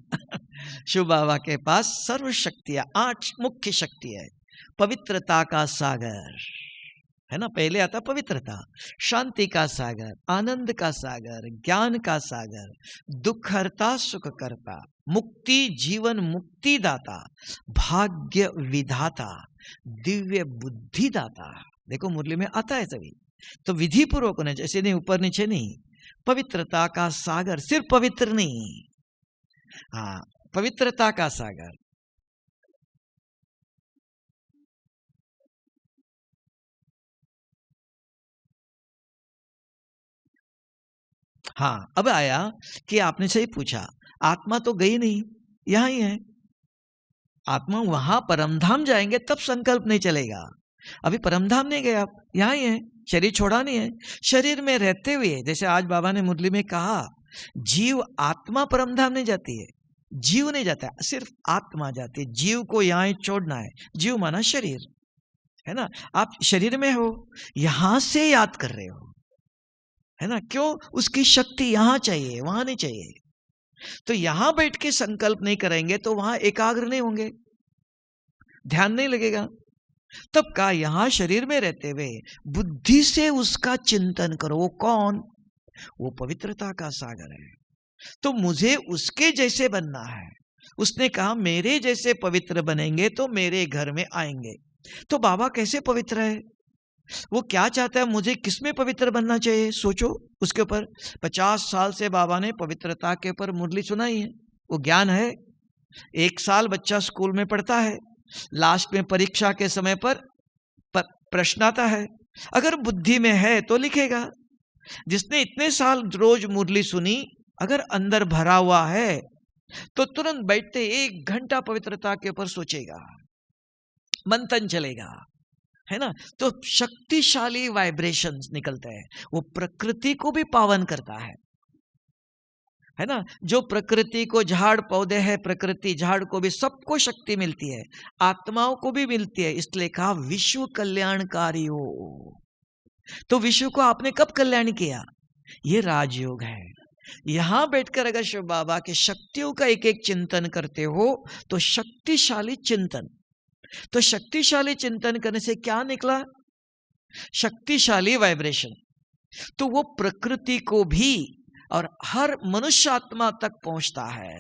Speaker 1: शिव बाबा के पास सर्व शक्तियां, 8 मुख्य शक्ति है। पवित्रता का सागर है ना, पहले आता पवित्रता, शांति का सागर, आनंद का सागर, ज्ञान का सागर, दुख हरता सुख करता, मुक्ति जीवन मुक्ति दाता, भाग्य विधाता, दिव्य बुद्धि दाता। देखो मुरली में आता है सभी, तो विधि पूर्वक होना, जैसे नहीं ऊपर नीचे नहीं। पवित्रता का सागर, सिर्फ पवित्र नहीं, हाँ पवित्रता का सागर। हाँ अब आया कि आपने सही पूछा, आत्मा तो गई नहीं, यहां ही है। आत्मा वहां परमधाम जाएंगे तब संकल्प नहीं चलेगा। अभी परमधाम नहीं गए आप, यहां ही है, शरीर छोड़ा नहीं है। शरीर में रहते हुए, जैसे आज बाबा ने मुरली में कहा, जीव आत्मा परमधाम नहीं जाती है, जीव नहीं जाता है, सिर्फ आत्मा जाती है। जीव को यहां ही छोड़ना है। जीव माना शरीर, है ना। आप शरीर में हो, यहां से याद कर रहे हो, है ना। क्यों? उसकी शक्ति यहां चाहिए, वहां नहीं चाहिए। तो यहां बैठ के संकल्प नहीं करेंगे तो वहां एकाग्र नहीं होंगे, ध्यान नहीं लगेगा। तब का यहां शरीर में रहते हुए बुद्धि से उसका चिंतन करो। वो कौन? वो पवित्रता का सागर है। तो मुझे उसके जैसे बनना है। उसने कहा मेरे जैसे पवित्र बनेंगे तो मेरे घर में आएंगे। तो बाबा कैसे पवित्र है? वो क्या चाहता है? मुझे किसमें पवित्र बनना चाहिए? सोचो उसके ऊपर। 50 साल से बाबा ने पवित्रता के ऊपर मुरली सुनाई है। वो ज्ञान है। 1 साल बच्चा स्कूल में पढ़ता है, लास्ट में परीक्षा के समय पर प्रश्न आता है, अगर बुद्धि में है तो लिखेगा। जिसने इतने साल रोज मुरली सुनी, अगर अंदर भरा हुआ है तो तुरंत बैठते 1 घंटा पवित्रता के ऊपर सोचेगा, मंथन चलेगा, है ना। तो शक्तिशाली वाइब्रेशंस निकलते हैं। वो प्रकृति को भी पावन करता है ना। जो प्रकृति को, झाड़ पौधे है, प्रकृति झाड़ को भी सबको शक्ति मिलती है, आत्माओं को भी मिलती है। इसलिए कहा विश्व कल्याणकारी हो। तो विश्व को आपने कब कल्याण किया? ये राजयोग है। यहां बैठकर अगर शिव बाबा की शक्तियों का एक एक चिंतन करते हो तो शक्तिशाली चिंतन। तो शक्तिशाली चिंतन करने से क्या निकला? शक्तिशाली वाइब्रेशन। तो वो प्रकृति को भी और हर मनुष्य आत्मा तक पहुंचता है।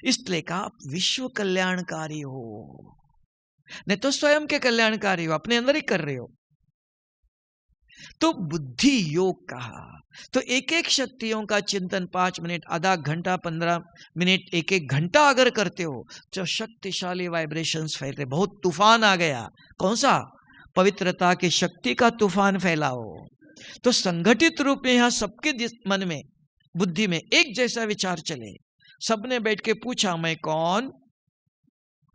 Speaker 1: इसलिए कहा विश्व कल्याणकारी हो। नहीं तो स्वयं के कल्याणकारी हो, अपने अंदर ही कर रहे हो। तो बुद्धि योग कहा। तो एक एक शक्तियों का चिंतन 5 मिनट, आधा घंटा, 15 मिनट, एक एक घंटा अगर करते हो तो शक्तिशाली वाइब्रेशंस फैलते। बहुत तूफान आ गया, कौन सा? पवित्रता की शक्ति का तूफान फैलाओ। तो संगठित रूप में यहां सबके मन में, बुद्धि में एक जैसा विचार चले। सबने बैठ के पूछा, मैं कौन?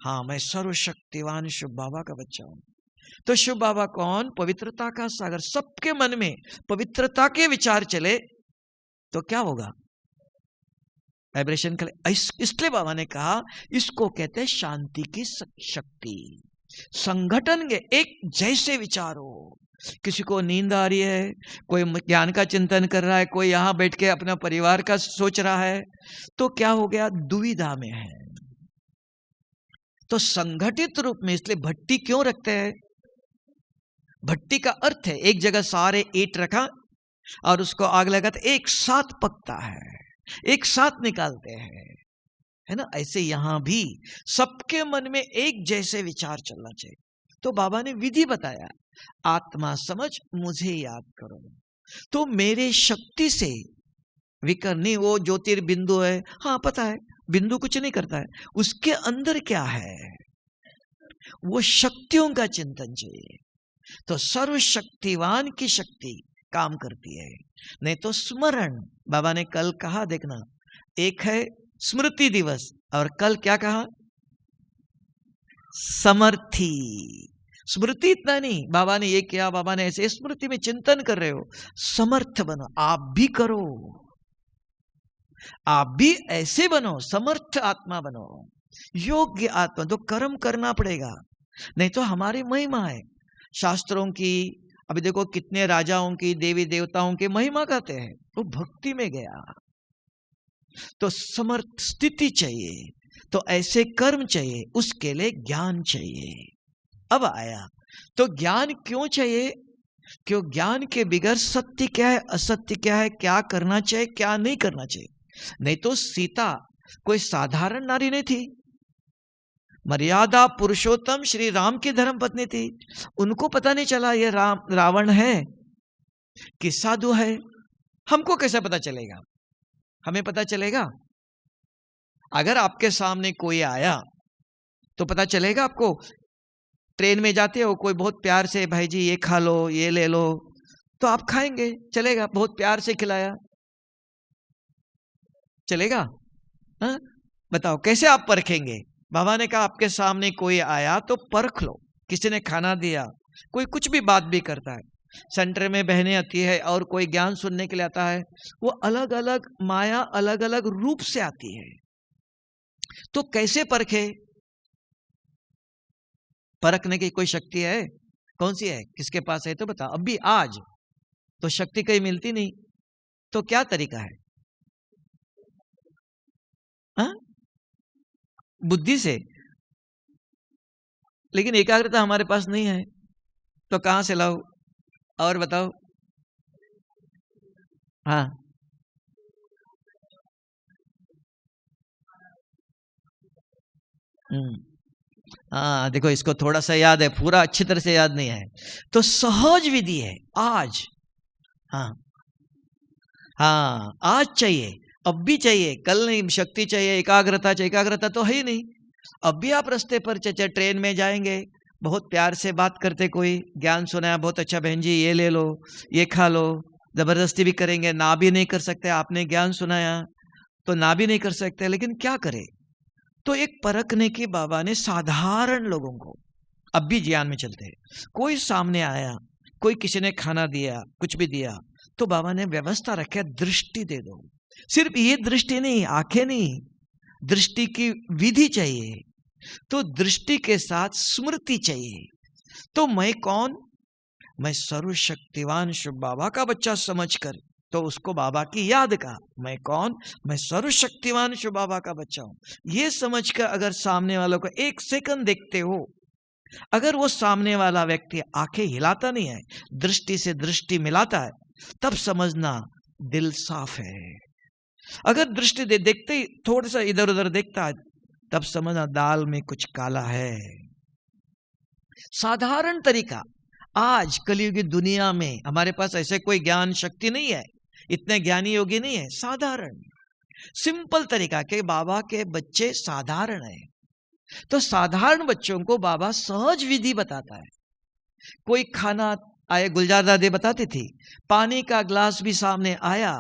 Speaker 1: हाँ, मैं सर्वशक्तिवान शिव बाबा का बच्चा हूं। तो शिव बाबा कौन? पवित्रता का सागर। सबके मन में पवित्रता के विचार चले तो क्या होगा? वाइब्रेशन करे। इसलिए बाबा ने कहा इसको कहते हैं शांति की शक्ति। संगठन के एक जैसे विचार हो। किसी को नींद आ रही है, कोई ज्ञान का चिंतन कर रहा है, कोई यहां बैठ के अपना परिवार का सोच रहा है, तो क्या हो गया? दुविधा में है। तो संगठित रूप में, इसलिए भट्टी क्यों रखते हैं? भट्टी का अर्थ है एक जगह सारे ईंट रखा और उसको आग लगाते, एक साथ पकता है, एक साथ निकालते हैं, है ना? ऐसे यहां भी सबके मन में एक जैसे विचार चलना चाहिए। तो बाबा ने विधि बताया, आत्मा समझ मुझे याद करो। तो मेरे शक्ति से विकरणी वो ज्योतिर्बिंदु है, हाँ पता है, बिंदु कुछ नहीं करता है, उसके अंदर क्या है वो शक्तियों का चिंतन चाहिए। तो सर्वशक्तिवान की शक्ति काम करती है। नहीं तो स्मरण, बाबा ने कल कहा, देखना, एक है स्मृति दिवस और कल क्या कहा? समर्थी। स्मृति इतना नहीं, बाबा ने ये किया, बाबा ने ऐसे, स्मृति में चिंतन कर रहे हो, समर्थ बनो। आप भी करो, आप भी ऐसे बनो, समर्थ आत्मा बनो, योग्य आत्मा। तो कर्म करना पड़ेगा, नहीं तो हमारी महिमा है शास्त्रों की। अभी देखो कितने राजाओं की, देवी देवताओं की महिमा गाते हैं, वो भक्ति में गया। तो समर्थ स्थिति चाहिए, तो ऐसे कर्म चाहिए, उसके लिए ज्ञान चाहिए। अब आया तो ज्ञान क्यों चाहिए? क्यों? ज्ञान के बिगैर सत्य क्या है, असत्य क्या है, क्या करना चाहिए, क्या नहीं करना चाहिए। नहीं तो सीता कोई साधारण नारी नहीं थी, मर्यादा पुरुषोत्तम श्री राम की धर्मपत्नी थी। उनको पता नहीं चला ये रावण है कि साधु है। हमको कैसे पता चलेगा? हमें पता चलेगा अगर आपके सामने कोई आया तो पता चलेगा आपको। ट्रेन में जाते हो, कोई बहुत प्यार से, भाई जी ये खा लो, ये ले लो, तो आप खाएंगे, चलेगा। बहुत प्यार से खिलाया, चलेगा? हाँ? बताओ कैसे आप परखेंगे? बाबा ने कहा आपके सामने कोई आया तो परख लो। किसी ने खाना दिया, कोई कुछ भी बात भी करता है, सेंटर में बहनें आती है और कोई ज्ञान सुनने के लिए आता है, वो अलग अलग माया, अलग अलग रूप से आती है। तो कैसे परखे? परखने की कोई शक्ति है? कौन सी है? किसके पास है तो बता। अभी आज तो शक्ति कहीं मिलती नहीं, तो क्या तरीका है? हाँ? बुद्धि से। लेकिन एकाग्रता हमारे पास नहीं है, तो कहां से लाओ? और बताओ। हाँ, हाँ देखो, इसको थोड़ा सा याद है, पूरा अच्छी तरह से याद नहीं है। तो सहज विधि है आज। हाँ हाँ, आज चाहिए, अब भी चाहिए, कल नहीं। शक्ति चाहिए, एकाग्रता चाहिए। एकाग्रता तो है ही नहीं। अब भी आप रास्ते पर चचे ट्रेन में जाएंगे, बहुत प्यार से बात करते, कोई ज्ञान सुनाया, बहुत अच्छा बहन जी ये ले लो, ये खा लो, जबरदस्ती भी करेंगे, ना भी नहीं कर सकते। आपने ज्ञान सुनाया तो ना भी नहीं कर सकते, लेकिन क्या करें? तो एक परखने की बाबा ने साधारण लोगों को, अब भी ज्ञान में चलते हैं, कोई सामने आया, कोई किसी ने खाना दिया, कुछ भी दिया, तो बाबा ने व्यवस्था रखा, दृष्टि दे दो। सिर्फ ये दृष्टि नहीं, आंखें नहीं, दृष्टि की विधि चाहिए। तो दृष्टि के साथ स्मृति चाहिए। तो मैं कौन? मैं सर्वशक्तिवान शिव बाबा का बच्चा समझकर, तो उसको बाबा की याद का, मैं कौन? मैं सर्वशक्तिवान शिव बाबा का बच्चा हूं। ये समझकर अगर सामने वालों को एक सेकंड देखते हो, अगर वो सामने वाला व्यक्ति आंखें हिलाता नहीं है, दृष्टि से दृष्टि मिलाता है, तब समझना दिल साफ है। अगर दृष्टि देखते ही थोड़ा सा इधर उधर देखता है, तब समझना दाल में कुछ काला है। साधारण तरीका आज कलयुग की दुनिया में हमारे पास ऐसे कोई ज्ञान शक्ति नहीं है, इतने ज्ञानी योगी नहीं है, साधारण सिंपल तरीका के बाबा के बच्चे साधारण है। तो साधारण बच्चों को बाबा सहज विधि बताता है। कोई खाना आए, गुलजार दादी बताती थी, पानी का ग्लास भी सामने आया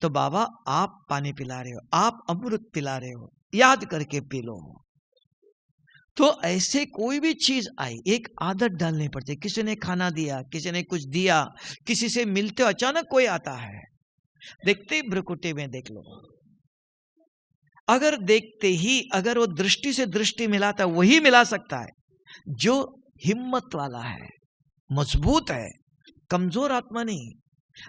Speaker 1: तो बाबा आप पानी पिला रहे हो, आप अमृत पिला रहे हो, याद करके पी लो। तो ऐसे कोई भी चीज आई, एक आदत डालनी पड़ती। किसी ने खाना दिया, किसी ने कुछ दिया, किसी से मिलते हो, अचानक कोई आता है, देखते ही भ्रुकुटी में देख लो। अगर देखते ही अगर वो दृष्टि से दृष्टि मिलाता, वही मिला सकता है जो हिम्मत वाला है, मजबूत है, कमजोर आत्मा नहीं।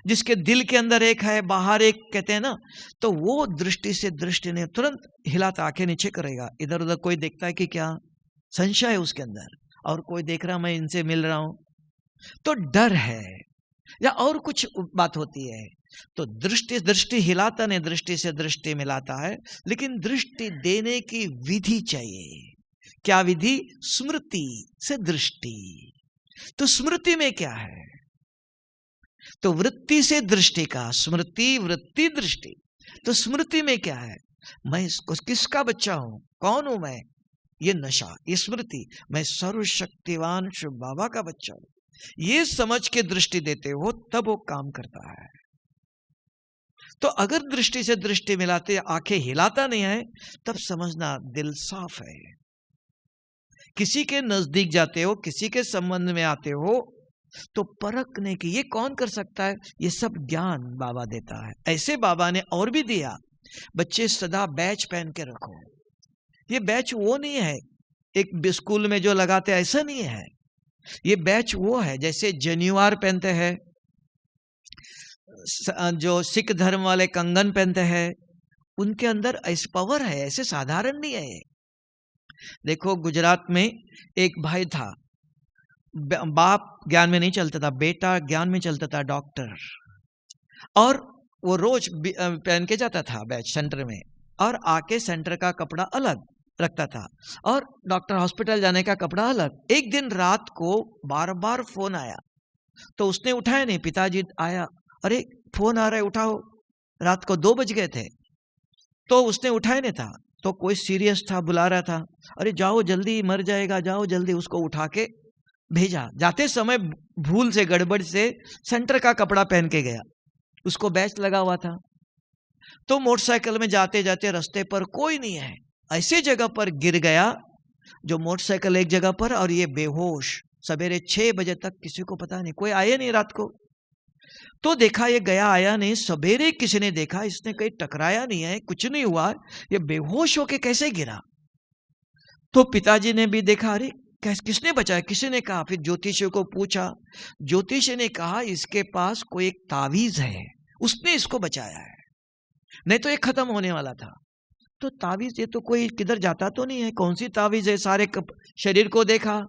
Speaker 1: जिसके दिल के अंदर एक है, बाहर एक कहते हैं ना, तो वो दृष्टि से दृष्टि ने तुरंत हिलाता, आंखें नीचे करेगा। इधर उधर कोई देखता है कि क्या संशय है उसके अंदर, और कोई देख रहा मैं इनसे मिल रहा हूं, तो डर है या और कुछ बात होती है, तो दृष्टि हिलाता नहीं, दृष्टि से दृष्टि मिलाता है। लेकिन दृष्टि देने की विधि चाहिए। क्या विधि? स्मृति से दृष्टि। तो स्मृति में क्या है? तो वृत्ति से दृष्टि का, स्मृति वृत्ति दृष्टि। तो स्मृति में क्या है? मैं किसका बच्चा हूं, कौन हूं मैं? ये नशा, ये स्मृति, मैं सर्वशक्तिवान शिव बाबा का बच्चा हूं। ये समझ के दृष्टि देते हो तब वो काम करता है। तो अगर दृष्टि से दृष्टि मिलाते, आंखें हिलाता नहीं है, तब समझना दिल साफ है। किसी के नजदीक जाते हो, किसी के संबंध में आते हो, तो परखने की, ये कौन कर सकता है? ये सब ज्ञान बाबा देता है। ऐसे बाबा ने और भी दिया। बच्चे सदा बैच पहन के रखो। ये बैच वो नहीं है एक स्कूल में जो लगाते, ऐसा नहीं है। ये बैच वो है जैसे जनिवार पहनते हैं, जो सिख धर्म वाले कंगन पहनते हैं, उनके अंदर ऐसी पावर है, ऐसे साधारण नहीं है। देखो गुजरात में एक भाई था, बाप ज्ञान में नहीं चलता था, बेटा ज्ञान में चलता था, डॉक्टर। और वो रोज पहन के जाता था बैच सेंटर में, और आके सेंटर का कपड़ा अलग रखता था और डॉक्टर हॉस्पिटल जाने का कपड़ा अलग। एक दिन रात को बार बार फोन आया तो उसने उठाया नहीं। पिताजी आया, अरे फोन आ रहा है उठाओ। रात को 2 बज गए थे, तो उसने उठाया नहीं था। तो कोई सीरियस था, बुला रहा था, अरे जाओ जल्दी, मर जाएगा, जाओ जल्दी। उसको उठा के भेजा। जाते समय भूल से, गड़बड़ से सेंटर का कपड़ा पहन के गया, उसको बैच लगा हुआ था। तो मोटरसाइकिल में जाते जाते रास्ते पर कोई नहीं है, ऐसे जगह पर गिर गया जो मोटरसाइकिल एक जगह पर, और ये बेहोश। सवेरे 6 बजे तक किसी को पता नहीं, कोई आया नहीं रात को। तो देखा ये गया, आया नहीं। सवेरे किसी ने देखा, इसने कहीं टकराया नहीं है, कुछ नहीं हुआ, ये बेहोश होके कैसे गिरा। तो पिताजी ने भी देखा, अरे किसने बचाया? किसी ने कहा। फिर ज्योतिषी को पूछा, ज्योतिषी ने कहा इसके पास कोई एक तावीज है, उसने इसको बचाया है, नहीं तो ये खत्म होने वाला था। तो तावीज, ये तो कोई किधर जाता तो नहीं है, कौन सी तावीज है? सारे शरीर को देखा,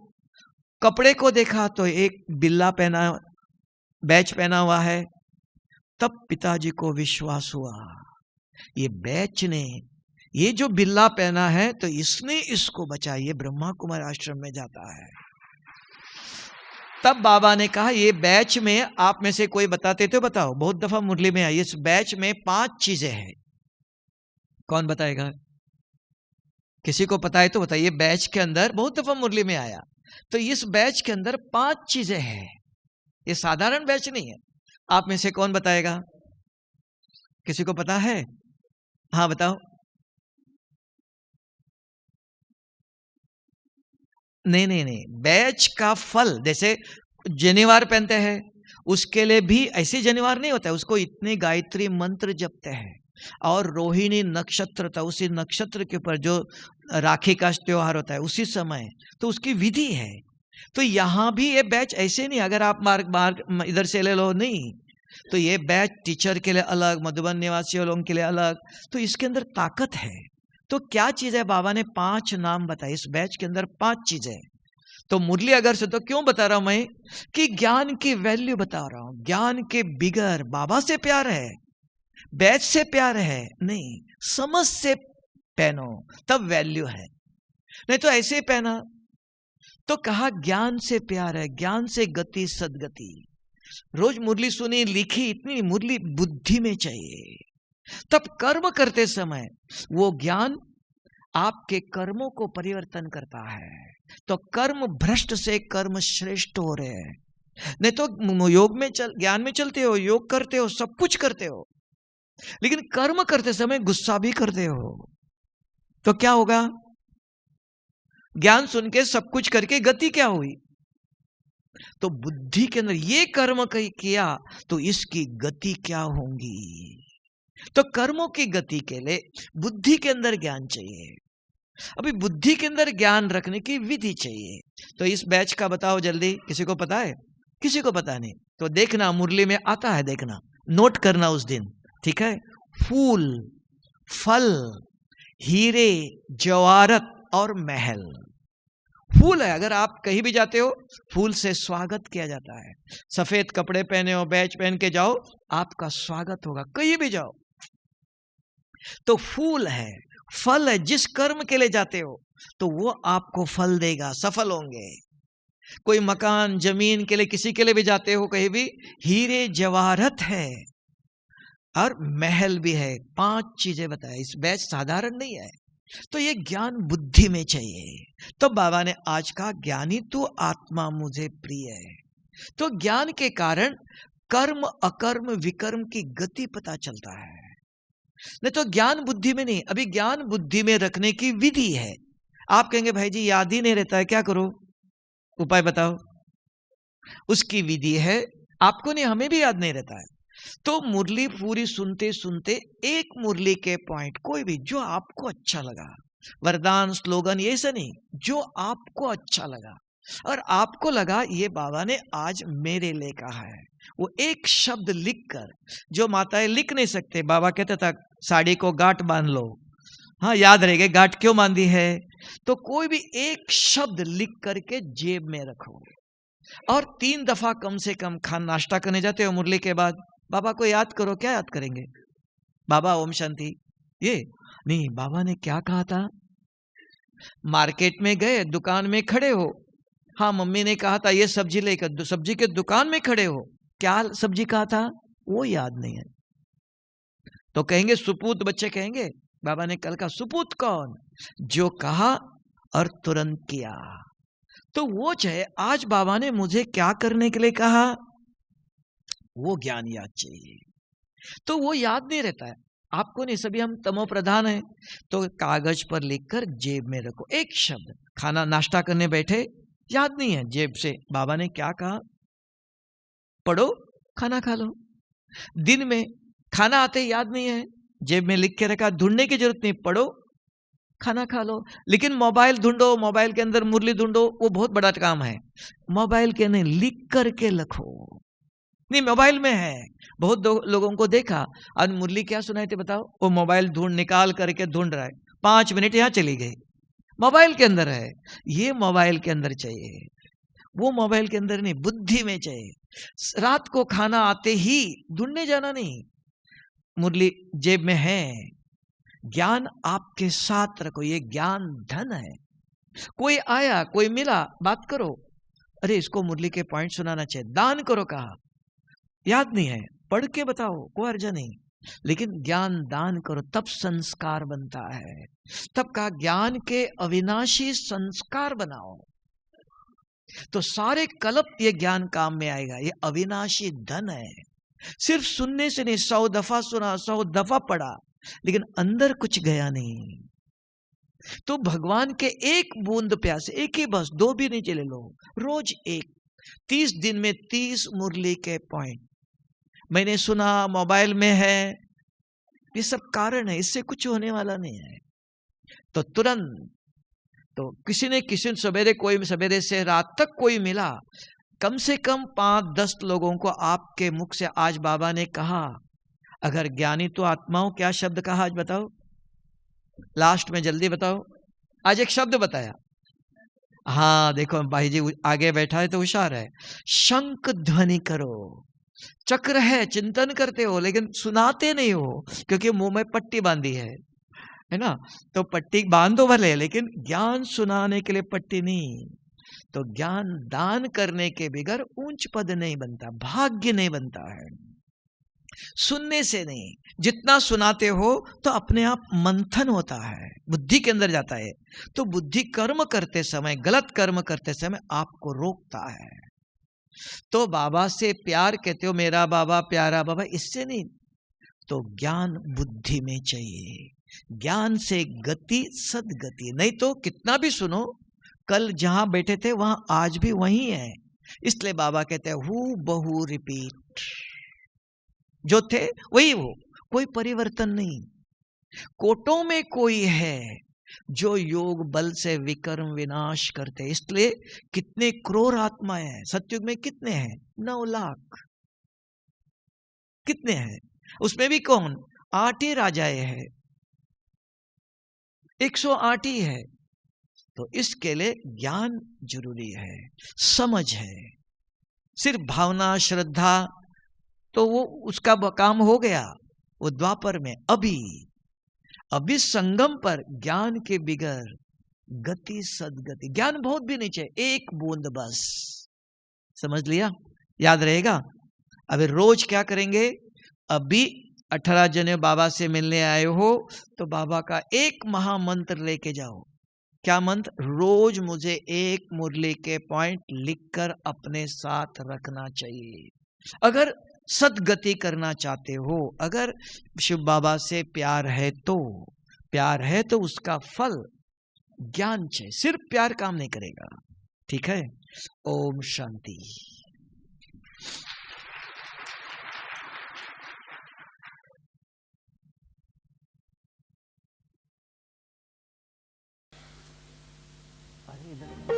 Speaker 1: कपड़े को देखा, तो एक बिल्ला पहना, बैच पहना हुआ है। तब पिताजी को विश्वास हुआ, ये बैच ने, ये जो बिल्ला पहना है, तो इसने इसको बचाया, ये ब्रह्मा कुमार आश्रम में जाता है। तब बाबा ने कहा, ये बैच में आप में से कोई बताते तो बताओ। बहुत दफा मुरली में आई, इस बैच में 5 चीजें हैं। कौन बताएगा? किसी को पता है तो बताइए। बैच के अंदर बहुत दफा मुरली में आया, तो इस बैच के अंदर 5 चीजें हैं। ये साधारण बैच नहीं है। आप में से कौन बताएगा? किसी को पता है? हाँ बताओ। नहीं नहीं नहीं, बैच का फल, जैसे जनिवार पहनते हैं, उसके लिए भी ऐसे जनिवार नहीं होता है, उसको इतने गायत्री मंत्र जपते हैं। और रोहिणी नक्षत्र था, उसी नक्षत्र के ऊपर जो राखी का त्योहार होता है उसी समय, तो उसकी विधि है। तो यहां भी ये बैच ऐसे नहीं, अगर आप मार्ग इधर से ले लो, नहीं। तो ये बैच टीचर के लिए अलग, मधुबन निवासी लोगों के लिए अलग। तो इसके अंदर ताकत है। तो क्या चीज है? बाबा ने 5 नाम बताए। इस बैच के अंदर 5 चीजें। तो मुरली अगर से तो क्यों बता रहा हूं मैं कि ज्ञान की वैल्यू बता रहा हूं। ज्ञान के बिगर बाबा से प्यार है, बैच से प्यार है नहीं, समझ से पहनो तब वैल्यू है। नहीं तो ऐसे पहना तो कहा ज्ञान से प्यार है, ज्ञान से गति सदगति। रोज मुरली सुनी लिखी, इतनी मुरली बुद्धि में चाहिए। तब कर्म करते समय वो ज्ञान आपके कर्मों को परिवर्तन करता है। तो कर्म भ्रष्ट से कर्म श्रेष्ठ हो रहे हैं। नहीं तो योग में ज्ञान में चलते हो, योग करते हो, सब कुछ करते हो, लेकिन कर्म करते समय गुस्सा भी करते हो, तो क्या होगा? ज्ञान सुन के सब कुछ करके गति क्या हुई? तो बुद्धि के अंदर ये कर्म किया तो इसकी गति क्या होंगी? तो कर्मों की गति के लिए बुद्धि के अंदर ज्ञान चाहिए। अभी बुद्धि के अंदर ज्ञान रखने की विधि चाहिए। तो इस बैच का बताओ जल्दी, किसी को पता है? किसी को पता नहीं तो देखना, मुरली में आता है, देखना, नोट करना उस दिन, ठीक है? फूल, फल, हीरे, जवाहरत और महल। फूल है, अगर आप कहीं भी जाते हो फूल से स्वागत किया जाता है। सफेद कपड़े पहने हो, बैच पहन के जाओ, आपका स्वागत होगा, कहीं भी जाओ। तो फूल है, फल है, जिस कर्म के लिए जाते हो तो वो आपको फल देगा, सफल होंगे। कोई मकान जमीन के लिए, किसी के लिए भी जाते हो कहीं भी, हीरे जवाहरत है और महल भी है। 5 चीजें बताया। इस बैच साधारण नहीं है। तो ये ज्ञान बुद्धि में चाहिए। तो बाबा ने आज कहा, ज्ञानी तू आत्मा मुझे प्रिय है। तो ज्ञान के कारण कर्म अकर्म विकर्म की गति पता चलता है। नहीं तो ज्ञान बुद्धि में नहीं। अभी ज्ञान बुद्धि में रखने की विधि है। आप कहेंगे भाई जी याद ही नहीं रहता है, क्या करो? उपाय बताओ। उसकी विधि है, आपको नहीं, हमें भी याद नहीं रहता है। तो मुरली पूरी सुनते सुनते एक मुरली के पॉइंट, कोई भी जो आपको अच्छा लगा, वरदान स्लोगन ये से नहीं, जो आपको अच्छा लगा और आपको लगा ये बाबा ने आज मेरे लिए कहा है, वो एक शब्द लिखकर, जो माताएं लिख नहीं सकते, बाबा कहता था साड़ी को गांठ बांध लो, हाँ याद रहेगा गांठ क्यों बांधी है, तो कोई भी एक शब्द लिख करके जेब में रखो और 3 दफा कम से कम नाश्ता करने जाते हो मुरली के बाद, बाबा को याद करो। क्या याद करेंगे? बाबा ओम शांति, ये नहीं, बाबा ने क्या कहा था? मार्केट में गए, दुकान में खड़े हो, हाँ मम्मी ने कहा था ये सब्जी लेकर, सब्जी के दुकान में खड़े हो, क्या सब्जी कहा था वो याद नहीं है। तो कहेंगे सुपूत, बच्चे कहेंगे बाबा ने कल कहा। सुपूत कौन? जो कहा और तुरंत किया। तो वो चाहे आज बाबा ने मुझे क्या करने के लिए कहा, वो ज्ञान याद चाहिए। तो वो याद नहीं रहता है आपको, नहीं, सभी हम तमो प्रधान हैं। तो कागज पर लिखकर जेब में रखो। एक शब्द, खाना नाश्ता करने बैठे, याद नहीं है, जेब से बाबा ने क्या कहा पढ़ो, खाना खा लो। दिन में खाना आते याद नहीं है, जेब में लिख के रखा, ढूंढने की जरूरत नहीं, पढ़ो खाना खा लो। लेकिन मोबाइल ढूंढो, मोबाइल के अंदर मुरली ढूंढो, वो बहुत बड़ा काम है। मोबाइल के नहीं, लिख करके लिखो। नहीं मोबाइल में है, बहुत लोगों को देखा, आज मुरली क्या सुनाई थी बताओ, वो मोबाइल निकाल करके ढूंढ रहा है, 5 मिनट यहाँ चली गई, मोबाइल के अंदर है। ये मोबाइल के अंदर चाहिए, वो मोबाइल के अंदर नहीं, बुद्धि में चाहिए। रात को खाना आते ही ढूंढने जाना नहीं, मुरली जेब में है। ज्ञान आपके साथ रखो, ये ज्ञान धन है। कोई आया, कोई मिला, बात करो, अरे इसको मुरली के पॉइंट सुनाना चाहिए, दान करो, कहा याद नहीं है, पढ़ के बताओ, कोई अर्जा नहीं, लेकिन ज्ञान दान करो, तब संस्कार बनता है। तब का ज्ञान के अविनाशी संस्कार बनाओ, तो सारे कल्प ये ज्ञान काम में आएगा। ये अविनाशी धन है। सिर्फ सुनने से नहीं, 100 दफा सुना, 100 दफा पढ़ा, लेकिन अंदर कुछ गया नहीं। तो भगवान के एक बूंद प्यासे, एक ही बस, 2 भी नहीं चले लो, रोज एक, 30 दिन में 30 मुरली के पॉइंट। मैंने सुना, मोबाइल में है, ये सब कारण है, इससे कुछ होने वाला नहीं है। तो तुरंत, तो किसी ने सवेरे, कोई सवेरे से रात तक कोई मिला, कम से कम 5-10 लोगों को आपके मुख से आज बाबा ने कहा, अगर ज्ञानी तो आत्माओं, क्या शब्द कहा आज बताओ, लास्ट में जल्दी बताओ, आज एक शब्द बताया। हाँ देखो भाई जी आगे बैठा है तो होशियार है। शंख ध्वनि करो। चक्र है, चिंतन करते हो लेकिन सुनाते नहीं हो, क्योंकि मुंह में पट्टी बांधी है ना, तो पट्टी बांधो भले, लेकिन ज्ञान सुनाने के लिए पट्टी नहीं। तो ज्ञान दान करने के बगैर ऊंच पद नहीं बनता, भाग्य नहीं बनता है। सुनने से नहीं, जितना सुनाते हो तो अपने आप मंथन होता है, बुद्धि के अंदर जाता है। तो बुद्धि कर्म करते समय, गलत कर्म करते समय आपको रोकता है। तो बाबा से प्यार कहते हो, मेरा बाबा प्यारा बाबा, इससे नहीं। तो ज्ञान बुद्धि में चाहिए, ज्ञान से गति सदगति। नहीं तो कितना भी सुनो, कल जहां बैठे थे वहां आज भी वही है। इसलिए बाबा कहते हैं हु बहु रिपीट, जो थे वही हो, कोई परिवर्तन नहीं। कोटों में कोई है जो योग बल से विकर्म विनाश करते। इसलिए कितने क्रूर आत्माएं हैं सतयुग में, कितने हैं? 9 लाख। कितने हैं? उसमें भी कौन? 8 ही राजाएं हैं, 108 ही है। तो इसके लिए ज्ञान जरूरी है, समझ है। सिर्फ भावना श्रद्धा तो वो उसका काम हो गया, वो द्वापर में। अभी संगम पर ज्ञान के बिगर गति सदगति। ज्ञान बहुत भी नहीं चाहिए, एक बूंद बस। समझ लिया? याद रहेगा? अभी रोज क्या करेंगे? अभी 18 जने बाबा से मिलने आए हो तो बाबा का एक महामंत्र लेके जाओ। क्या मंत्र? रोज मुझे एक मुरली के पॉइंट लिखकर अपने साथ रखना चाहिए। अगर सदगति करना चाहते हो, अगर शिव बाबा से प्यार है तो उसका फल ज्ञान चाहिए। सिर्फ प्यार काम नहीं करेगा। ठीक है? ओम शांति। अरे